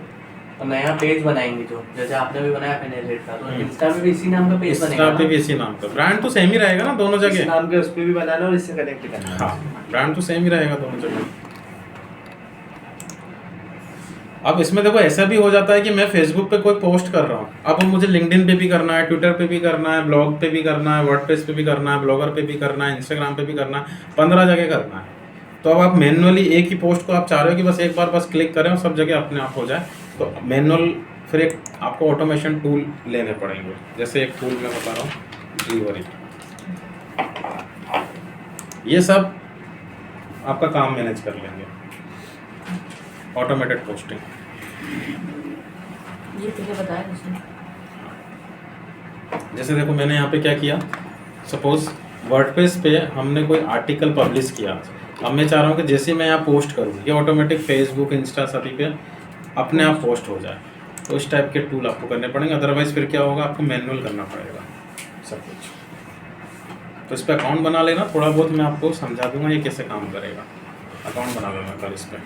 S4: और नया पेज बनाएंगे, जो जैसे आपने भी बनाया फिनेजेट का, तो इंस्टा पे भी इसी नाम का पेज बनेगा?
S1: इंस्टा पे भी इसी नाम का, ब्रांड तो सेम ही रहेगा ना दोनों
S3: इस
S1: जगह।
S3: नाम के उस पे भी बनाना और इससे कनेक्ट करना।
S1: हाँ, ब्रांड तो सेम ही रहेगा दोनों जगह। अब इसमें देखो ऐसा भी हो जाता है कि मैं फेसबुक पे कोई पोस्ट कर रहा हूँ, अब मुझे लिंक्डइन पे भी करना है, ट्विटर पे भी करना है, ब्लॉग पे भी करना है, वर्डप्रेस पे भी करना है, ब्लॉगर पे भी करना है, इंस्टाग्राम पे भी करना है, 15 जगह करना है। तो अब आप मैनुअली एक ही पोस्ट को आप चाह रहे हो कि बस एक बार बस क्लिक करें और सब जगह अपने आप हो जाए, तो मैनुअल फिर एक आपको ऑटोमेशन टूल लेने पड़ेंगे। जैसे एक टूल मैं बता रहा हूँ, डिलीवरी, ये सब आपका काम मैनेज कर लेंगे, ऑटोमेटेड पोस्टिंग।
S2: ये तुझे बताया उसने।
S1: जैसे देखो मैंने यहाँ पे क्या किया, सपोज वर्डप्रेस पे हमने कोई आर्टिकल पब्लिश किया, अब मैं चाह रहा हूँ कि जैसे मैं यहाँ पोस्ट करूँ ये ऑटोमेटिक फेसबुक, इंस्टा सभी पे अपने आप पोस्ट हो जाए। तो इस टाइप के टूल आपको करने पड़ेंगे, अदरवाइज फिर क्या होगा, आपको मैनुअल करना पड़ेगा सब कुछ। तो इस पर अकाउंट बना लेना, थोड़ा बहुत मैं आपको समझा दूंगा ये कैसे काम करेगा। अकाउंट बना लेना कल इस पर।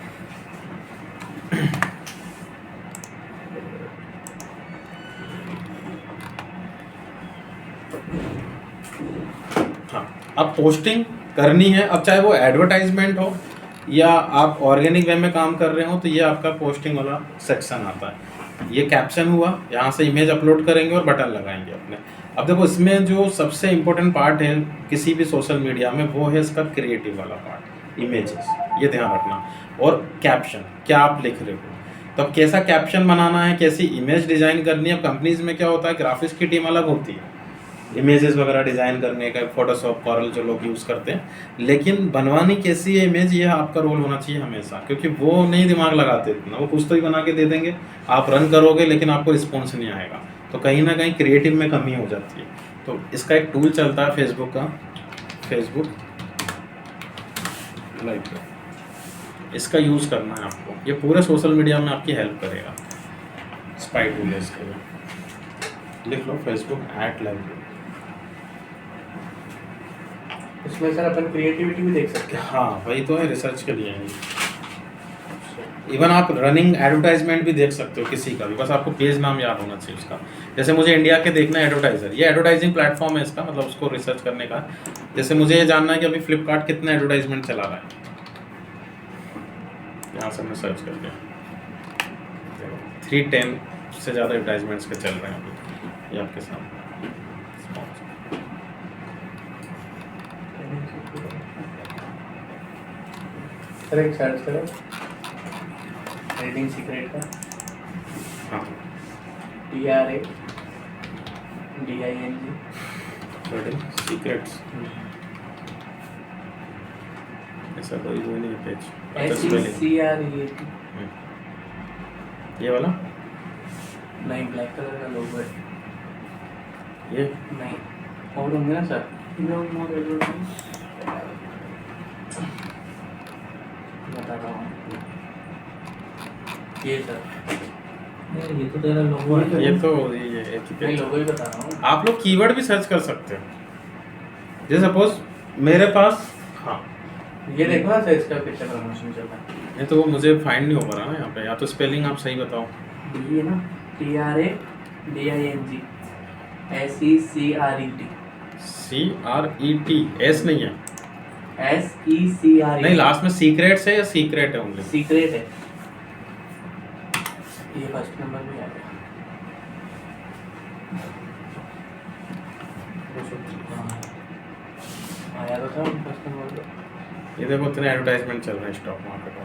S1: हाँ, अब पोस्टिंग करनी है, अब चाहे वो एडवर्टाइजमेंट हो या आप ऑर्गेनिक वे में काम कर रहे हो, तो ये आपका पोस्टिंग वाला सेक्शन आता है। ये कैप्शन हुआ, यहाँ से इमेज अपलोड करेंगे और बटन लगाएंगे अपने। अब देखो इसमें जो सबसे इम्पोर्टेंट पार्ट है किसी भी सोशल मीडिया में, वो है इसका क्रिएटिव वाला पार्ट, इमेजेस, ये ध्यान रखना, और कैप्शन क्या आप लिख रहे हो। तो अब कैसा कैप्शन बनाना है, कैसी इमेज डिज़ाइन करनी है। अब कंपनीज में क्या होता है, ग्राफिक्स की टीम अलग होती है, इमेजेस वगैरह डिज़ाइन करने का, फोटोशॉप, कॉरल जो लोग यूज़ करते हैं, लेकिन बनवानी कैसी है इमेज, ये आपका रोल होना चाहिए हमेशा, क्योंकि वो नहीं दिमाग लगाते इतना, वो कुछ तो ही बना के दे देंगे, आप रन करोगे लेकिन आपको रिस्पॉन्स नहीं आएगा। तो कहीं ना कहीं क्रिएटिव में कमी हो जाती है। तो इसका एक टूल चलता है फेसबुक का, फेसबुक लाइव, इसका यूज़ करना है आपको, ये पूरे सोशल मीडिया में आपकी हेल्प करेगा। स्पाई टूल है इसके लिए, लिख लो फेसबुक एट लाइव।
S4: इसमें सर अपन क्रिएटिविटी भी देख सकते हैं।
S1: हाँ वही तो है, रिसर्च के लिए है। इवन आप रनिंग एडवर्टाइजमेंट भी देख सकते हो किसी का भी, बस आपको पेज नाम याद होना चाहिए उसका। जैसे मुझे इंडिया के देखना है एडवर्टाइजर, ये एडवर्टाइजिंग प्लेटफॉर्म है इसका, मतलब उसको रिसर्च करने का। जैसे मुझे ये जानना है कि अभी फ्लिपकार्ट कितना एडवर्टाइजमेंट चला रहा है, यहाँ से मैं सर्च करके 310 से ज़्यादा एडवर्टाइजमेंट्स के चल रहे हैं अभी, ये आपके सामने।
S4: सर एक सर्च करो ट्रेडिंग सीक्रेट का,
S1: हाँ
S4: TRADING
S1: सीक्रेट्स, ऐसा कोई वो नहीं है पेज। अच्छा, spelling।
S4: SECREAT,
S1: ये वाला
S4: नहीं ब्लैक कलर का लोगो है,
S1: ये
S4: नहीं और होंगे ना सर। बता रहा हूँ ये सर, ये तो तेरा लोगो है।
S1: ये तो ये एक ही
S4: मैं
S1: पेज।
S4: लोगो ही बता रहा हूँ।
S1: आप लोग कीवर्ड भी सर्च कर सकते हो, जैसे सपोज मेरे पास, हाँ
S4: ये देखो ना सर, इसका कितना प्रमोशन चल रहा है।
S1: ये तो मुझे फाइंड नहीं हो पा रहा ना यहाँ पे, या तो स्पेलिंग आप सही बताओ।
S4: ये ना TRADING SECRET,
S1: CRET, एस नहीं है,
S4: SECRET
S1: नहीं लास्ट में सीक्रेट्स है या सीक्रेट है ओनली?
S4: सीक्रेट है। ये फर्स्ट नंबर पे आ गया। आया तो था फर्स्ट नंबर पे।
S1: ये देखो इतने एडवर्टाइजमेंट चल रहे हैं स्टॉक मार्केट में।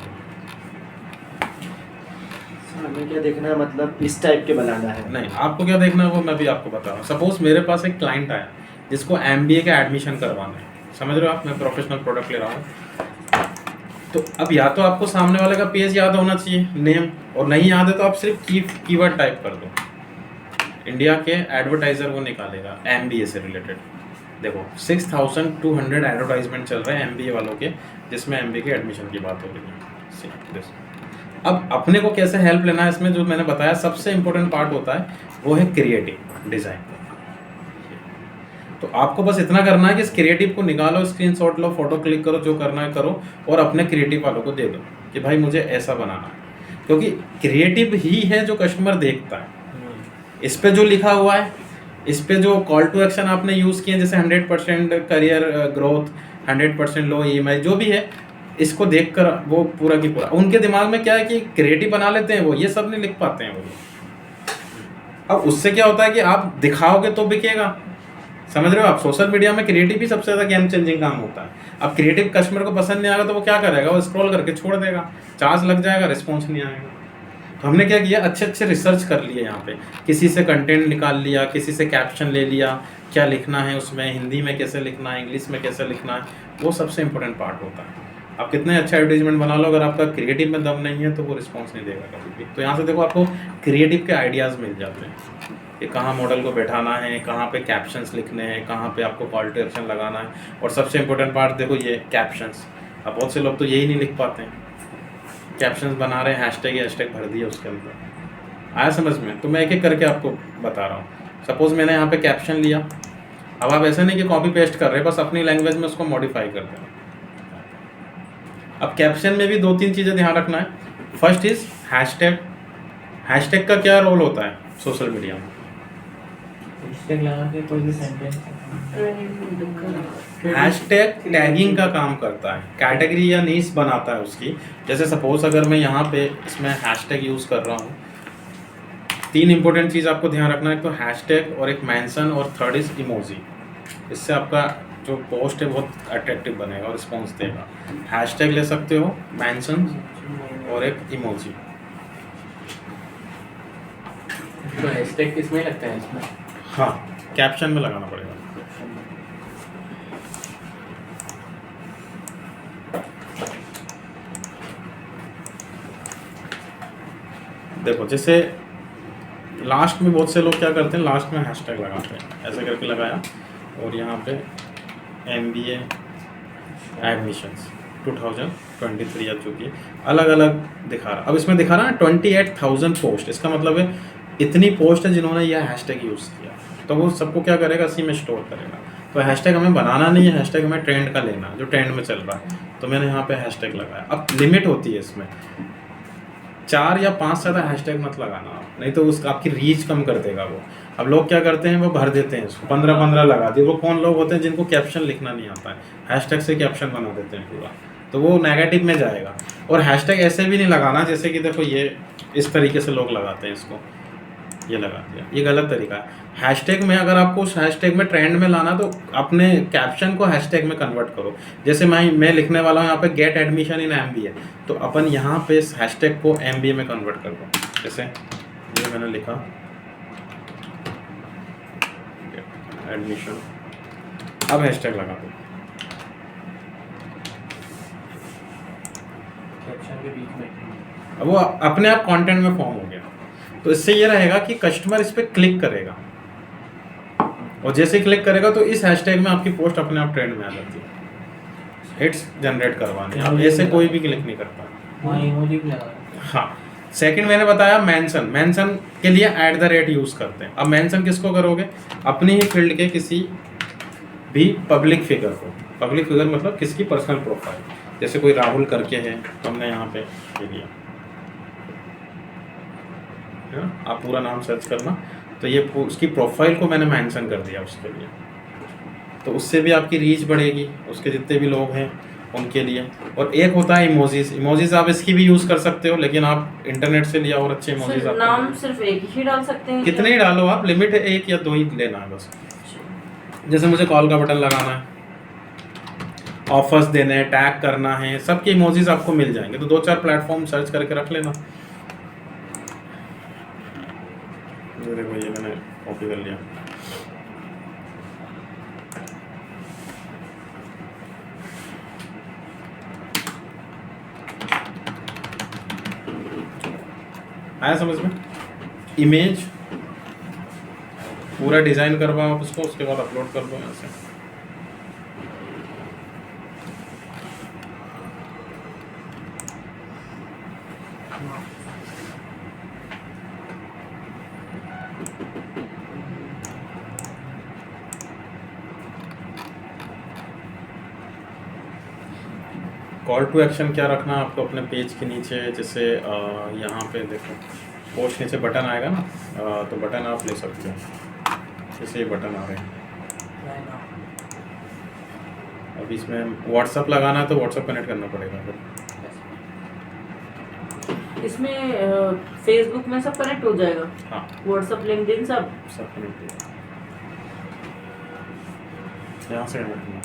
S3: हमें क्या देखना है, मतलब इस टाइप के बनाना है?
S1: नहीं, आपको क्या देखना है वो मैं भी आपको बता रहा हूँ। सपोज मेरे पास एक क्लाइंट आया जिसको MBA का एडमिशन करवाना है, समझ रहे हो आप, मैं प्रोफेशनल प्रोडक्ट ले रहा हूँ। तो अब या तो आपको सामने वाले का पेज याद होना चाहिए, नेम, और नहीं याद है तो आप सिर्फ कीवर्ड टाइप कर दो, इंडिया के एडवर्टाइजर वो निकालेगा MBA से रिलेटेड। देखो 6200 एडवर्टाइजमेंट चल रहे हैं MBA वालों के, जिसमें MBA के एडमिशन की बात हो रही है। अब अपने को कैसे हेल्प लेना है इसमें, जो मैंने बताया सबसे इंपॉर्टेंट पार्ट होता है वो है क्रिएटिव डिज़ाइन। तो आपको बस इतना करना है कि इस क्रिएटिव को निकालो, स्क्रीनशॉट लो, फोटो क्लिक करो, जो करना है करो, और अपने क्रिएटिव वालों को दे दो कि भाई मुझे ऐसा बनाना है, क्योंकि क्रिएटिव ही है जो कस्टमर देखता है। इस पे जो लिखा हुआ है, इस पे जो कॉल टू एक्शन आपने यूज़ किए, जैसे 100% करियर ग्रोथ, 100% लो EMI, जो भी है, इसको देखकर वो पूरा की पूरा उनके दिमाग में क्या है कि क्रिएटिव बना लेते हैं, वो ये सब नहीं लिख पाते हैं वो। अब उससे क्या होता है कि आप दिखाओगे तो बिकेगा, समझ रहे हो आप। सोशल मीडिया में क्रिएटिव ही सबसे ज़्यादा गेम चेंजिंग काम होता है। अब क्रिएटिव कस्टमर को पसंद नहीं आएगा तो वो क्या करेगा, वो स्क्रॉल करके छोड़ देगा, चार्ज लग जाएगा, रिस्पॉन्स नहीं आएगा। तो हमने क्या किया, अच्छे अच्छे रिसर्च कर लिए यहाँ पे, किसी से कंटेंट निकाल लिया, किसी से कैप्शन ले लिया, क्या लिखना है उसमें, हिंदी में कैसे लिखना है, इंग्लिश में कैसे लिखना है, वो सबसे इंपॉर्टेंट पार्ट होता है। आप कितने अच्छा एडवर्टीजमेंट बना लो, अगर आपका क्रिएटिव में दम नहीं है तो वो रिस्पॉन्स नहीं देगा कभी भी। तो यहाँ से देखो आपको क्रिएटिव के आइडियाज़ मिल जाते हैं कि कहाँ मॉडल को बैठाना है, कहाँ पे कैप्शंस लिखने हैं, कहाँ पे आपको कॉल टू एक्शन लगाना है। और सबसे इंपॉर्टेंट पार्ट देखो ये कैप्शंस। अब बहुत से लोग तो यही नहीं लिख पाते हैं, कैप्शंस बना रहे हैं, हैशटैग भर दिया उसके अंदर। आया समझ में? तो मैं एक एक करके आपको बता रहा हूँ। सपोज़ मैंने यहाँ पे कैप्शन लिया, अब आप ऐसे नहीं कि कॉपी पेस्ट कर रहे हैं, बस अपनी लैंग्वेज में उसको मॉडिफाई कर दें। अब कैप्शन में भी 2-3 चीज़ें ध्यान रखना है। First is hashtag. हैशटैग का क्या रोल होता है सोशल मीडिया में?
S4: हैशटैग लगा के कोई भी सेंटेंस,
S1: हैशटैग टैगिंग का काम करता है, कैटेगरी या नीश बनाता है उसकी। जैसे सपोज अगर मैं यहाँ पे इसमें हैशटैग यूज़ कर रहा हूँ, 3 इंपॉर्टेंट चीज़ आपको ध्यान रखना है, तो हैशटैग और एक मेंशन और थर्ड इज इमोजी। इससे आपका जो पोस्ट है बहुत अट्रैक्टिव बनेगा और रिस्पॉन्स देगा। हैशटैग ले सकते हो, मेंशन और एक इमोजी।
S4: तो हैशटैग किसमें लगता है इसमें?
S1: हाँ, कैप्शन में लगाना पड़ेगा। देखो जैसे लास्ट में बहुत से लोग क्या करते हैं, लास्ट में हैशटैग लगाते हैं, ऐसे करके लगाया और यहाँ पे MBA एडमिशंस 2023 आ चुकी है, अलग अलग दिखा रहा। अब इसमें दिखा रहा है 28,000 पोस्ट, इसका मतलब है इतनी पोस्ट है जिन्होंने यह हैशटैग यूज़ किया, तो वो सबको क्या करेगा, इसी में स्टोर करेगा। तो हैशटैग हमें बनाना नहीं है, हैशटैग हमें ट्रेंड का लेना है, जो ट्रेंड में चल रहा है। तो मैंने यहाँ पे हैशटैग लगाया। अब लिमिट होती है इसमें, 4 या 5 से ज़्यादा हैशटैग मत लगाना आप, नहीं तो उसका आपकी रीच कम कर देगा वो। अब लोग क्या करते हैं, वो भर देते हैं इसको, 15-15 लगा दिए। वो कौन लोग होते हैं जिनको कैप्शन लिखना नहीं आता है, हैशटैग से कैप्शन बना देते हैं पूरा, तो वो नेगेटिव में जाएगा। और हैशटैग ऐसे भी नहीं लगाना, जैसे कि देखो ये इस तरीके से लोग लगाते हैं इसको, ये लगा दिया, ये गलत तरीका है। हैशटैग में अगर आपको उस हैशटैग में ट्रेंड में लाना, तो अपने कैप्शन को हैशटैग में कन्वर्ट करो। जैसे मैं लिखने वाला हूँ यहाँ पे गेट एडमिशन इन MBA, तो अपन यहाँ पे इस हैशटैग को MBA में कन्वर्ट कर दो। जैसे ये मैंने लिखा एडमिशन, अब हैशटैग लगा दो,
S4: कैप्शन के बीच में।
S1: अब वो अपने आप कंटेंट में फॉर्म हो गया। तो इससे ये रहेगा कि कस्टमर इस पर क्लिक करेगा, और जैसे ही क्लिक करेगा तो इस हैशटैग में आपकी पोस्ट अपने आप ट्रेंड में आ जाती है। हिट्स जनरेट करवाने, अब ऐसे कोई भी क्लिक नहीं करता।
S4: हाँ, इमोजी भी लगा।
S1: हाँ, सेकंड मैंने बताया मेंशन के लिए @ यूज़ करते हैं। अब मेंशन किसको करोगे, अपनी ही फील्ड के किसी भी पब्लिक फिगर को। पब्लिक फिगर मतलब किसकी पर्सनल प्रोफाइल, जैसे कोई राहुल करके है तो हमने यहाँ पे ये लिया, है ना? आप पूरा नाम सर्च करना, तो ये उसकी प्रोफाइल को मैंने मेंशन कर दिया उसके लिए, तो उससे भी आपकी रीच बढ़ेगी, उसके जितने भी लोग हैं उनके लिए। और एक होता है इमोजीज आप इसकी भी यूज़ कर सकते हो, लेकिन आप इंटरनेट से लिया और अच्छे इमोजीज आप
S2: नाम सिर्फ एक ही डाल सकते हैं?
S1: कितने ही डालो आप, लिमिट है 1 या 2 ही लेना है बस। जैसे मुझे कॉल का बटन लगाना है, ऑफर्स देने हैं, टैग करना है, सबके इमोजीज आपको मिल जाएंगे। तो 2-4 प्लेटफॉर्म सर्च करके रख लेना। देखो ये मैंने कॉपी कर लिया। आया समझ में? इमेज पूरा डिजाइन करवाओ आप उसको, उसके बाद अपलोड कर दो यहाँ से। कॉल टू एक्शन क्या रखना है आपको अपने पेज के नीचे, जैसे यहाँ पे देखो पोस्ट नीचे बटन आएगा ना, तो बटन आप ले सकते हो, जैसे ये बटन आ रहे हैं। अब इसमें व्हाट्सअप लगाना है तो व्हाट्सअप कनेक्ट करना पड़ेगा फिर।
S2: इसमें फेसबुक में सब कनेक्ट हो जाएगा,
S1: हाँ
S2: व्हाट्सएप लिंक्डइन सब
S1: कनेक्ट हो जाएगा, यहाँ से कनेक्ट करना।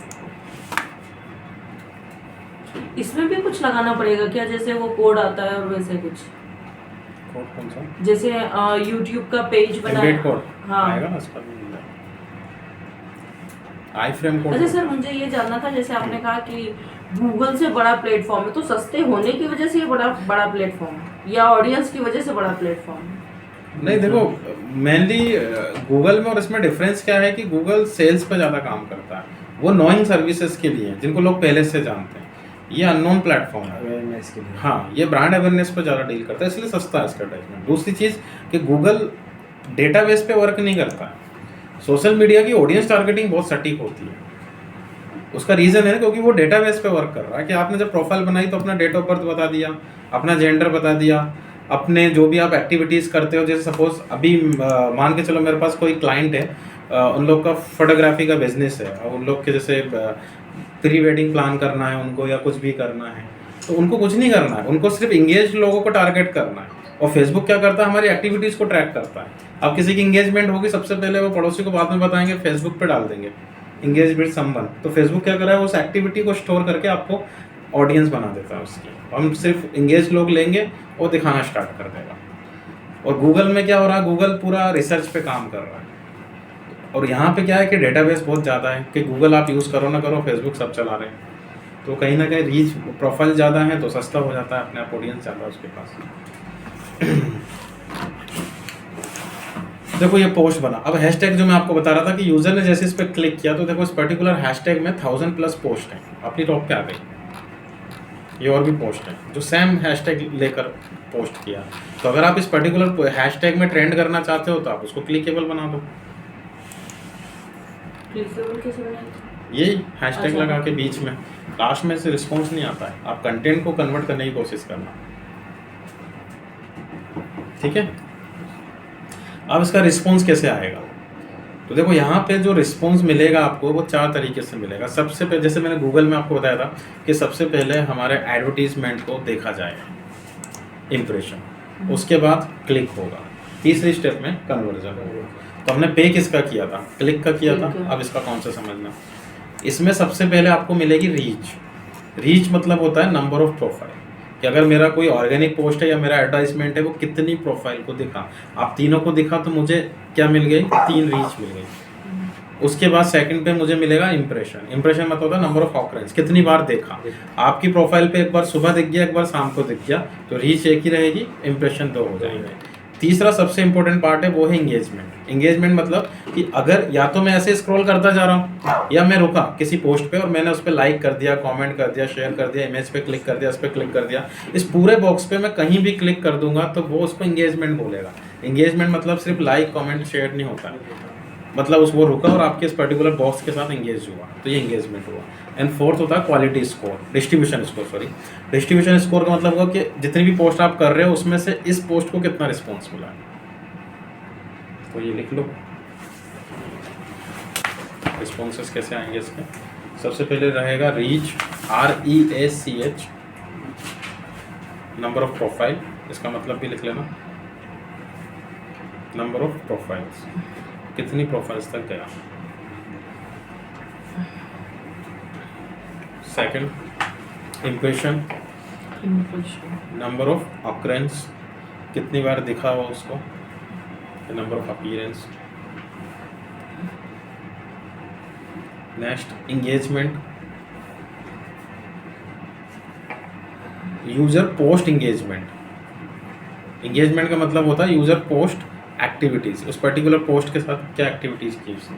S2: इसमें भी कुछ लगाना पड़ेगा क्या, जैसे वो कोड आता है और वैसे कुछ,
S1: कोड कौन सा?
S2: जैसे यूट्यूब का पेज
S1: एम्बेड
S2: बनाया।
S1: कोड
S2: हाँ
S1: आएगा ना इसका, आई फ्रेम कोड।
S2: अच्छा सर, मुझे ये जानना था, जैसे आपने कहा कि गूगल से बड़ा प्लेटफॉर्म है, तो सस्ते होने की वजह से ये बड़ा प्लेटफॉर्म है या ऑडियंस की वजह से बड़ा प्लेटफॉर्म है?
S1: नहीं देखो, मेनली गूगल में और इसमें डिफरेंस क्या है कि गूगल सेल्स पे ज़्यादा काम करता है, वो नोइंग सर्विसेज के लिए जिनको लोग पहले से जानते हैं। ये अननोन प्लेटफॉर्म है
S3: अवेयरनेस के लिए।
S1: हाँ, ये ब्रांड अवेयरनेस पे ज़्यादा डील करता है, इसलिए सस्ता है इसका एडवर्टाइजमेंट। दूसरी चीज़ कि गूगल डेटाबेस पे वर्क नहीं करता है, सोशल मीडिया की ऑडियंस टारगेटिंग बहुत सटीक होती है। उसका रीज़न है क्योंकि वो डेटाबेस पे वर्क कर रहा है कि आपने जब प्रोफाइल बनाई तो अपना डेट ऑफ बर्थ बता दिया, अपना जेंडर बता दिया, अपने जो भी आप एक्टिविटीज़ करते हो, जैसे सपोज अभी मान के चलो मेरे पास कोई क्लाइंट है, उन लोग का फोटोग्राफी का बिजनेस है, और उन लोग के जैसे प्री वेडिंग प्लान करना है उनको या कुछ भी करना है, तो उनको कुछ नहीं करना है, उनको सिर्फ इंगेज लोगों को टारगेट करना है। और फेसबुक क्या करता है, हमारी एक्टिविटीज़ को ट्रैक करता है। अब किसी की इंगेजमेंट होगी, सबसे पहले वो पड़ोसी को बाद में बताएंगे, फेसबुक पे डाल देंगे इंगेज विद समवन। तो फेसबुक क्या कर रहा है, उस एक्टिविटी को स्टोर करके आपको ऑडियंस बना देता है उसकी। हम सिर्फ इंगेज लोग लेंगे और दिखाना स्टार्ट कर देगा। और गूगल में क्या हो रहा है, गूगल पूरा रिसर्च पे काम कर रहा है। और यहाँ पे क्या है कि डेटाबेस बहुत ज़्यादा है कि गूगल आप यूज़ करो ना करो, फेसबुक सब चला रहे हैं, तो कहीं ना कहीं रीच प्रोफाइल ज़्यादा है तो सस्ता हो जाता है, अपने आप ऑडियंस ज़्यादा है उसके पास। देखो ये पोस्ट बना, अब हैशटैग जो मैं आपको बता रहा था कि यूज़र ने जैसे इस पर क्लिक किया तो देखो इस पर्टिकुलर हैशटैग में 1000+ पोस्ट है, अपनी टॉप पे आ गई। ये और भी पोस्ट है जो सेम हैशटैग लेकर पोस्ट किया। तो अगर आप इस पर्टिकुलर हैशटैग में ट्रेंड करना चाहते हो तो आप उसको क्लिकेबल बना दो।
S2: क्लिकेबल कैसे बनाएंगे?
S1: यही हैशटैग
S2: अच्छा।
S1: लगा के बीच में, लास्ट में से रिस्पॉन्स नहीं आता है, आप कंटेंट को कन्वर्ट करने की कोशिश करना, ठीक है। अब इसका रिस्पॉन्स कैसे आएगा, तो देखो यहाँ पे जो रिस्पॉन्स मिलेगा आपको वो 4 तरीके से मिलेगा। सबसे पहले जैसे मैंने गूगल में आपको बताया था कि सबसे पहले हमारे एडवर्टीजमेंट को देखा जाएगा, इम्प्रेशन, उसके बाद क्लिक होगा, तीसरी स्टेप में कन्वर्जन होगा। तो हमने पे किसका किया था, क्लिक का किया था। अब इसका कौन सा समझना, इसमें सबसे पहले आपको मिलेगी रीच। रीच मतलब होता है नंबर ऑफ प्रोफाइल, कि अगर मेरा कोई ऑर्गेनिक पोस्ट है या मेरा एडवर्टाइजमेंट है वो कितनी प्रोफाइल को दिखा। आप तीनों को दिखा तो मुझे क्या मिल गई, 3 रीच मिल गई। उसके बाद सेकंड पे मुझे मिलेगा इंप्रेशन। इंप्रेशन मतलब होता है नंबर ऑफ ऑकरेंस, कितनी बार देखा। आपकी प्रोफाइल पे एक बार सुबह दिख गया, एक बार शाम को दिख गया, तो रीच एक ही रहेगी, इंप्रेशन 2 हो जाएंगे। तीसरा सबसे इंपॉर्टेंट पार्ट है वो है इंगेजमेंट। इंगेजमेंट मतलब कि अगर या तो मैं ऐसे स्क्रॉल करता जा रहा हूँ या मैं रुका किसी पोस्ट पे और मैंने उस पर लाइक कर दिया, कमेंट कर दिया, शेयर कर दिया, इमेज पे क्लिक कर दिया, उस पर क्लिक कर दिया, इस पूरे बॉक्स पे मैं कहीं भी क्लिक कर दूंगा तो वो उसको इंगेजमेंट बोलेगा। इंगेजमेंट मतलब सिर्फ लाइक कमेंट शेयर नहीं होता, मतलब उस वो रुका और आपके इस पर्टिकुलर बॉक्स के साथ इंगेज हुआ, तो ये इंगेजमेंट हुआ। एंड फोर्थ होता है quality score, distribution score, sorry distribution score का मतलब होगा कि जितनी भी पोस्ट आप कर रहे हो उसमें से इस पोस्ट को कितना रिस्पॉन्स मिला है। तो ये लिख लो रिस्पॉन्सेस कैसे आएंगे इसके। सबसे पहले रहेगा reach, REACH, number of profile, इसका मतलब भी लिख लेना, नंबर ऑफ प्रोफाइल्स, कितनी प्रोफाइल्स तक गया। Second impression, number of occurrence, कितनी बार दिखा हुआ उसको, number of appearance. Next engagement, user post engagement, engagement का मतलब होता है यूज़र पोस्ट एक्टिविटीज़, उस पर्टिकुलर पोस्ट के साथ क्या एक्टिविटीज़ की उसने।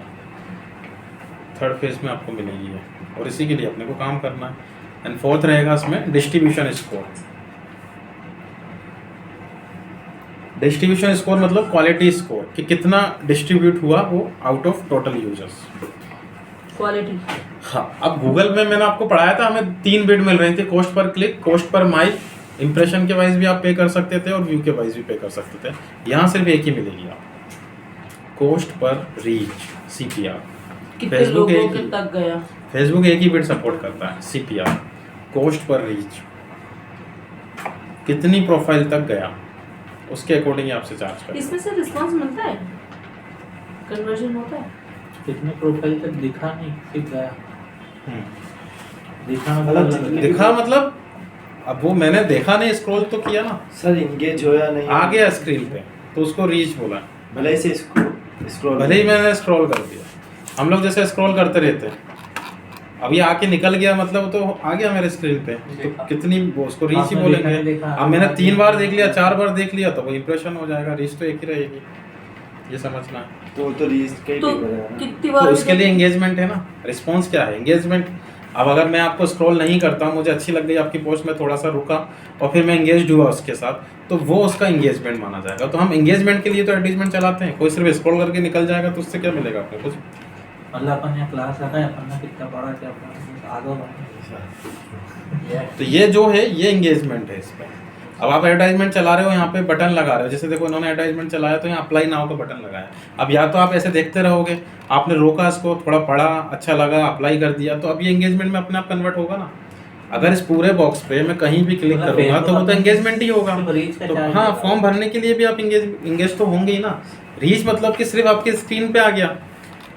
S1: थर्ड फेज में आपको मिलेगी है, और इसी के लिए अपने को काम करना है। एंड फोर्थ रहेगा इसमें डिस्ट्रीब्यूशन स्कोर। डिस्ट्रीब्यूशन स्कोर मतलब क्वालिटी स्कोर, कि कितना डिस्ट्रीब्यूट हुआ वो out of total users.
S2: Quality.
S1: हाँ, अब गूगल में मैंने आपको पढ़ाया था, हमें 3 बिड मिल रही थी, cost per click, cost per mile, impression के वाइज भी आप पे कर सकते थे और व्यू के वाइज भी पे कर सकते थे। यहाँ सिर्फ एक ही मिलेगी आपको, कॉस्ट पर रीच, CPR।
S2: कितने
S1: फेसबुक
S2: लोगों
S1: एक
S2: के
S1: ही,
S2: तक गया।
S1: फेसबुक एक ही बिड सपोर्ट करता है, CPR, कॉस्ट पर रीच, कितनी प्रोफाइल तक गया, उसके अकॉर्डिंग आपसे चार्ज करें।
S2: इसमें से रिस्पांस मिलता है, कन्वर्जन होता है।
S4: कितने प्रोफाइल तक दिखा नहीं, सिर्फ गया दिखा,
S3: मतलब
S4: मतलब
S3: जितने-
S1: दिखा मतलब, अब वो मैंने देखा नहीं, स्क्रॉल तो किया ना,
S3: सर इंगेज हो या नहीं
S1: आ गया स्क्रीन पे, तो उसको रीच बोला।
S3: भले ही से स्क्रॉल
S1: भले ही मैंने स्क्रॉल कर दिया, हम लोग जैसे स्क्रॉल करते रहते हैं, अब ये आके निकल गया मतलब तो आ गया मेरे स्क्रीन पे, तो कितनी वो उसको रीच ही
S4: आपने
S1: बोलेंगे।
S4: देखा,
S1: अब मैंने 3 बार देख लिया, 4 बार देख लिया, तो वो इंप्रेशन हो जाएगा, रीच तो एक ही रहेगी, ये समझना है।
S3: तो रीच के ही
S2: तो
S3: ठीक रहेगा ना।
S2: कितनी
S1: तो
S2: बार
S1: उसके लिए एंगेजमेंट है ना, रिस्पॉन्स क्या है, एंगेजमेंट। अब अगर मैं आपको स्क्रॉल नहीं करता हूँ, मुझे अच्छी लग गई आपकी पोस्ट में, थोड़ा सा रुका और फिर मैं एंगेज हुआ उसके साथ, तो वो उसका एंगेजमेंट माना जाएगा। तो हम एंगेजमेंट के लिए तो एडवर्टाइजमेंट चलाते हैं, कोई सिर्फ स्क्रॉल करके निकल जाएगा तो उससे क्या मिलेगा आपको कुछ।
S4: मतलब अपन यहाँ क्लास आता है, अपन ने कितना पढ़ा, क्या पढ़ा, आगे बढ़े।
S1: तो ये जो है ये एंगेजमेंट है इसमें। अब आप एडवर्टाइजमेंट चला रहे हो, यहाँ पे बटन लगा रहे हो, जैसे देखो इन्होंने एडवर्टाइजमेंट चलाया तो यहाँ अप्लाई नाउ का बटन लगाया। अब या तो आप ऐसे देखते रहोगे, आपने रोका इसको, थोड़ा पढ़ा, अच्छा लगा, अप्लाई कर दिया, तो अब ये एंगेजमेंट में अपने आप कन्वर्ट होगा ना। अगर इस पूरे बॉक्स पे मैं कहीं भी क्लिक
S4: मतलब
S1: करूंगा तो वो तो एंगेजमेंट ही होगा।
S4: सिर्फ रीच का
S1: तो
S4: चार्ज
S1: हाँ,
S4: होगा।
S1: फॉर्म भरने के लिए भी आप इंगेज तो होंगे ही ना। रीच मतलब कि सिर्फ आपकी स्क्रीन पे आ गया,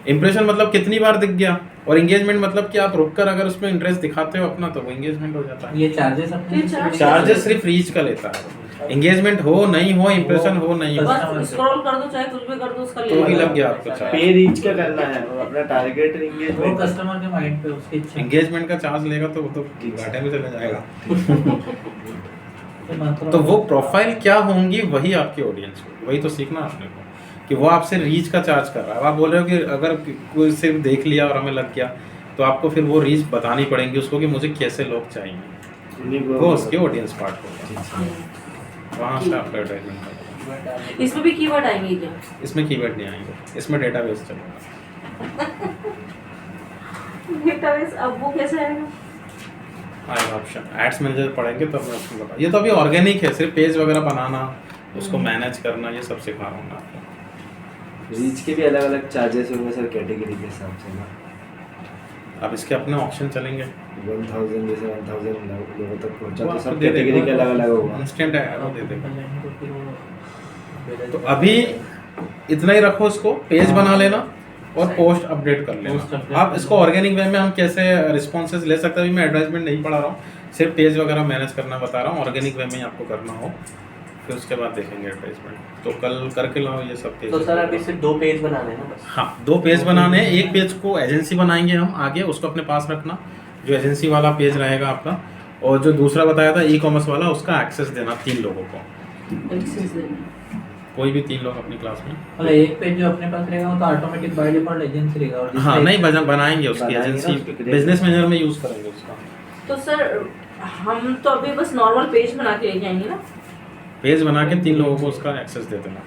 S1: इंप्रेशन मतलब कितनी बार दिख गया, और एंगेजमेंट मतलब कि आप रुककर अगर उसमें इंटरेस्ट दिखाते हो अपना, तो वो एंगेजमेंट हो जाता है।
S4: ये चार्जेस अपने
S2: ये charges-
S1: चार्जेस सिर्फ रीच का लेता है, एंगेजमेंट हो नहीं हो, इंप्रेशन हो नहीं हो,
S2: बस स्क्रॉल कर दो चाहे कुछ भी कर दो, उसका
S1: तो ही
S2: ले
S1: लग गया आपको चार्ज।
S3: पे रीच क्या करना है, और अपना टारगेट
S4: वो
S3: एंगेजमेंट।
S4: कस्टमर के माइंड पे उसकी इच्छा।
S1: एंगेजमेंट का चार्ज लेगा तो वो तो घाटे में चला जाएगा।
S4: मात्रा-
S1: तो वो प्रोफाइल क्या होंगी वही आपकी ऑडियंस होगी, वही तो सीखना आपने को, कि वो आपसे रीच का चार्ज कर रहा है। अब आप बोल रहे हो कि अगर कोई सिर्फ देख लिया और हमें लग गया, तो आपको फिर वो रीच बतानी पड़ेगी उसको कि मुझे कैसे लोग चाहिए, वो उसके ऑडियंस पार्ट होगा, वहाँ से आपका एडवर्टाइजमेंट करेगा।
S2: इसमें भी कीवर्ड आएंगे क्या?
S1: इसमें कीवर्ड नहीं आएंगे, इसमें डेटाबेस चलेगा।
S2: डेटाबेस अब वो कैसे आएगा?
S1: आएगा ऑप्शन, एड्स मैनेजर पढ़ेंगे तब मैं उसको बता। ये तो अभी ऑर्गेनिक है, सिर्फ पेज वगैरह बनाना, उसको मैनेज करना, ये सब सिखा रहा हूँ मैं आपको।
S3: रीच के भी अलग अलग चार्जेस होंगे सर, कैटेगरी के हिसाब से ना।
S1: अब इसके अपने ऑप्शन चलेंगे,
S3: 1000 जैसे 1000 लोगों तक पहुंचा
S1: वो
S3: तो
S1: आपको
S3: सब
S1: दे देगा।
S3: कैटेगरी के अलग अलग होगा।
S1: इंस्टेंट एरो दे देगा।
S4: तो फिर वो-
S1: तो अभी इतना ही रखो, इसको पेज बना लेना और पोस्ट अपडेट कर
S4: Post
S1: लेना।
S4: update
S1: अब
S4: कर
S1: इसको ऑर्गेनिक वे में हम कैसे रिस्पॉन्सेज ले सकते हैं, अभी मैं एडवर्टाइजमेंट नहीं पढ़ा रहा हूँ, सिर्फ पेज वगैरह मैनेज करना बता रहा हूँ। ऑर्गेनिक वे में ही आपको करना हो, फिर उसके बाद देखेंगे एडवर्टाइजमेंट। तो कल करके लाओ ये सब पेज।
S4: तो सर अभी सिर्फ 2 पेज बनाने हैं ना बस।
S1: हाँ, 2 पेज बनाने हैं। एक पेज को एजेंसी बनाएंगे हम आगे, उसको अपने पास रखना, जो एजेंसी वाला पेज रहेगा आपका, और जो दूसरा बताया था ई-कॉमर्स वाला, उसका एक्सेस देना 3 लोगों को,
S2: एक्सेस देना।
S1: कोई भी 3 लोग अपनी क्लास में।
S4: मतलब एक पेज जो अपने पास रहेगा वो तो ऑटोमेटिक बाय डिफॉल्ट एजेंसी रहेगा, और जिसमें
S1: हाँ, नहीं बनाएंगे उसकी
S3: बनाएंगे ना,
S1: एजेंसी,
S3: उसको create
S1: बिजनेस मैनेजर में यूज़ करेंगे उसका।
S2: तो सर हम तो अभी बस नॉर्मल पेज बना के लेके आएंगे ना?
S1: पेज बना के 3 लोगों को उसका एक्सेस दे देना।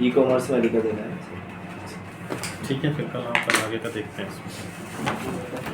S3: ई-कॉमर्स में लिखा देना है।
S1: ठीक है, फिर कल आप आगे का देखते हैं इसमें।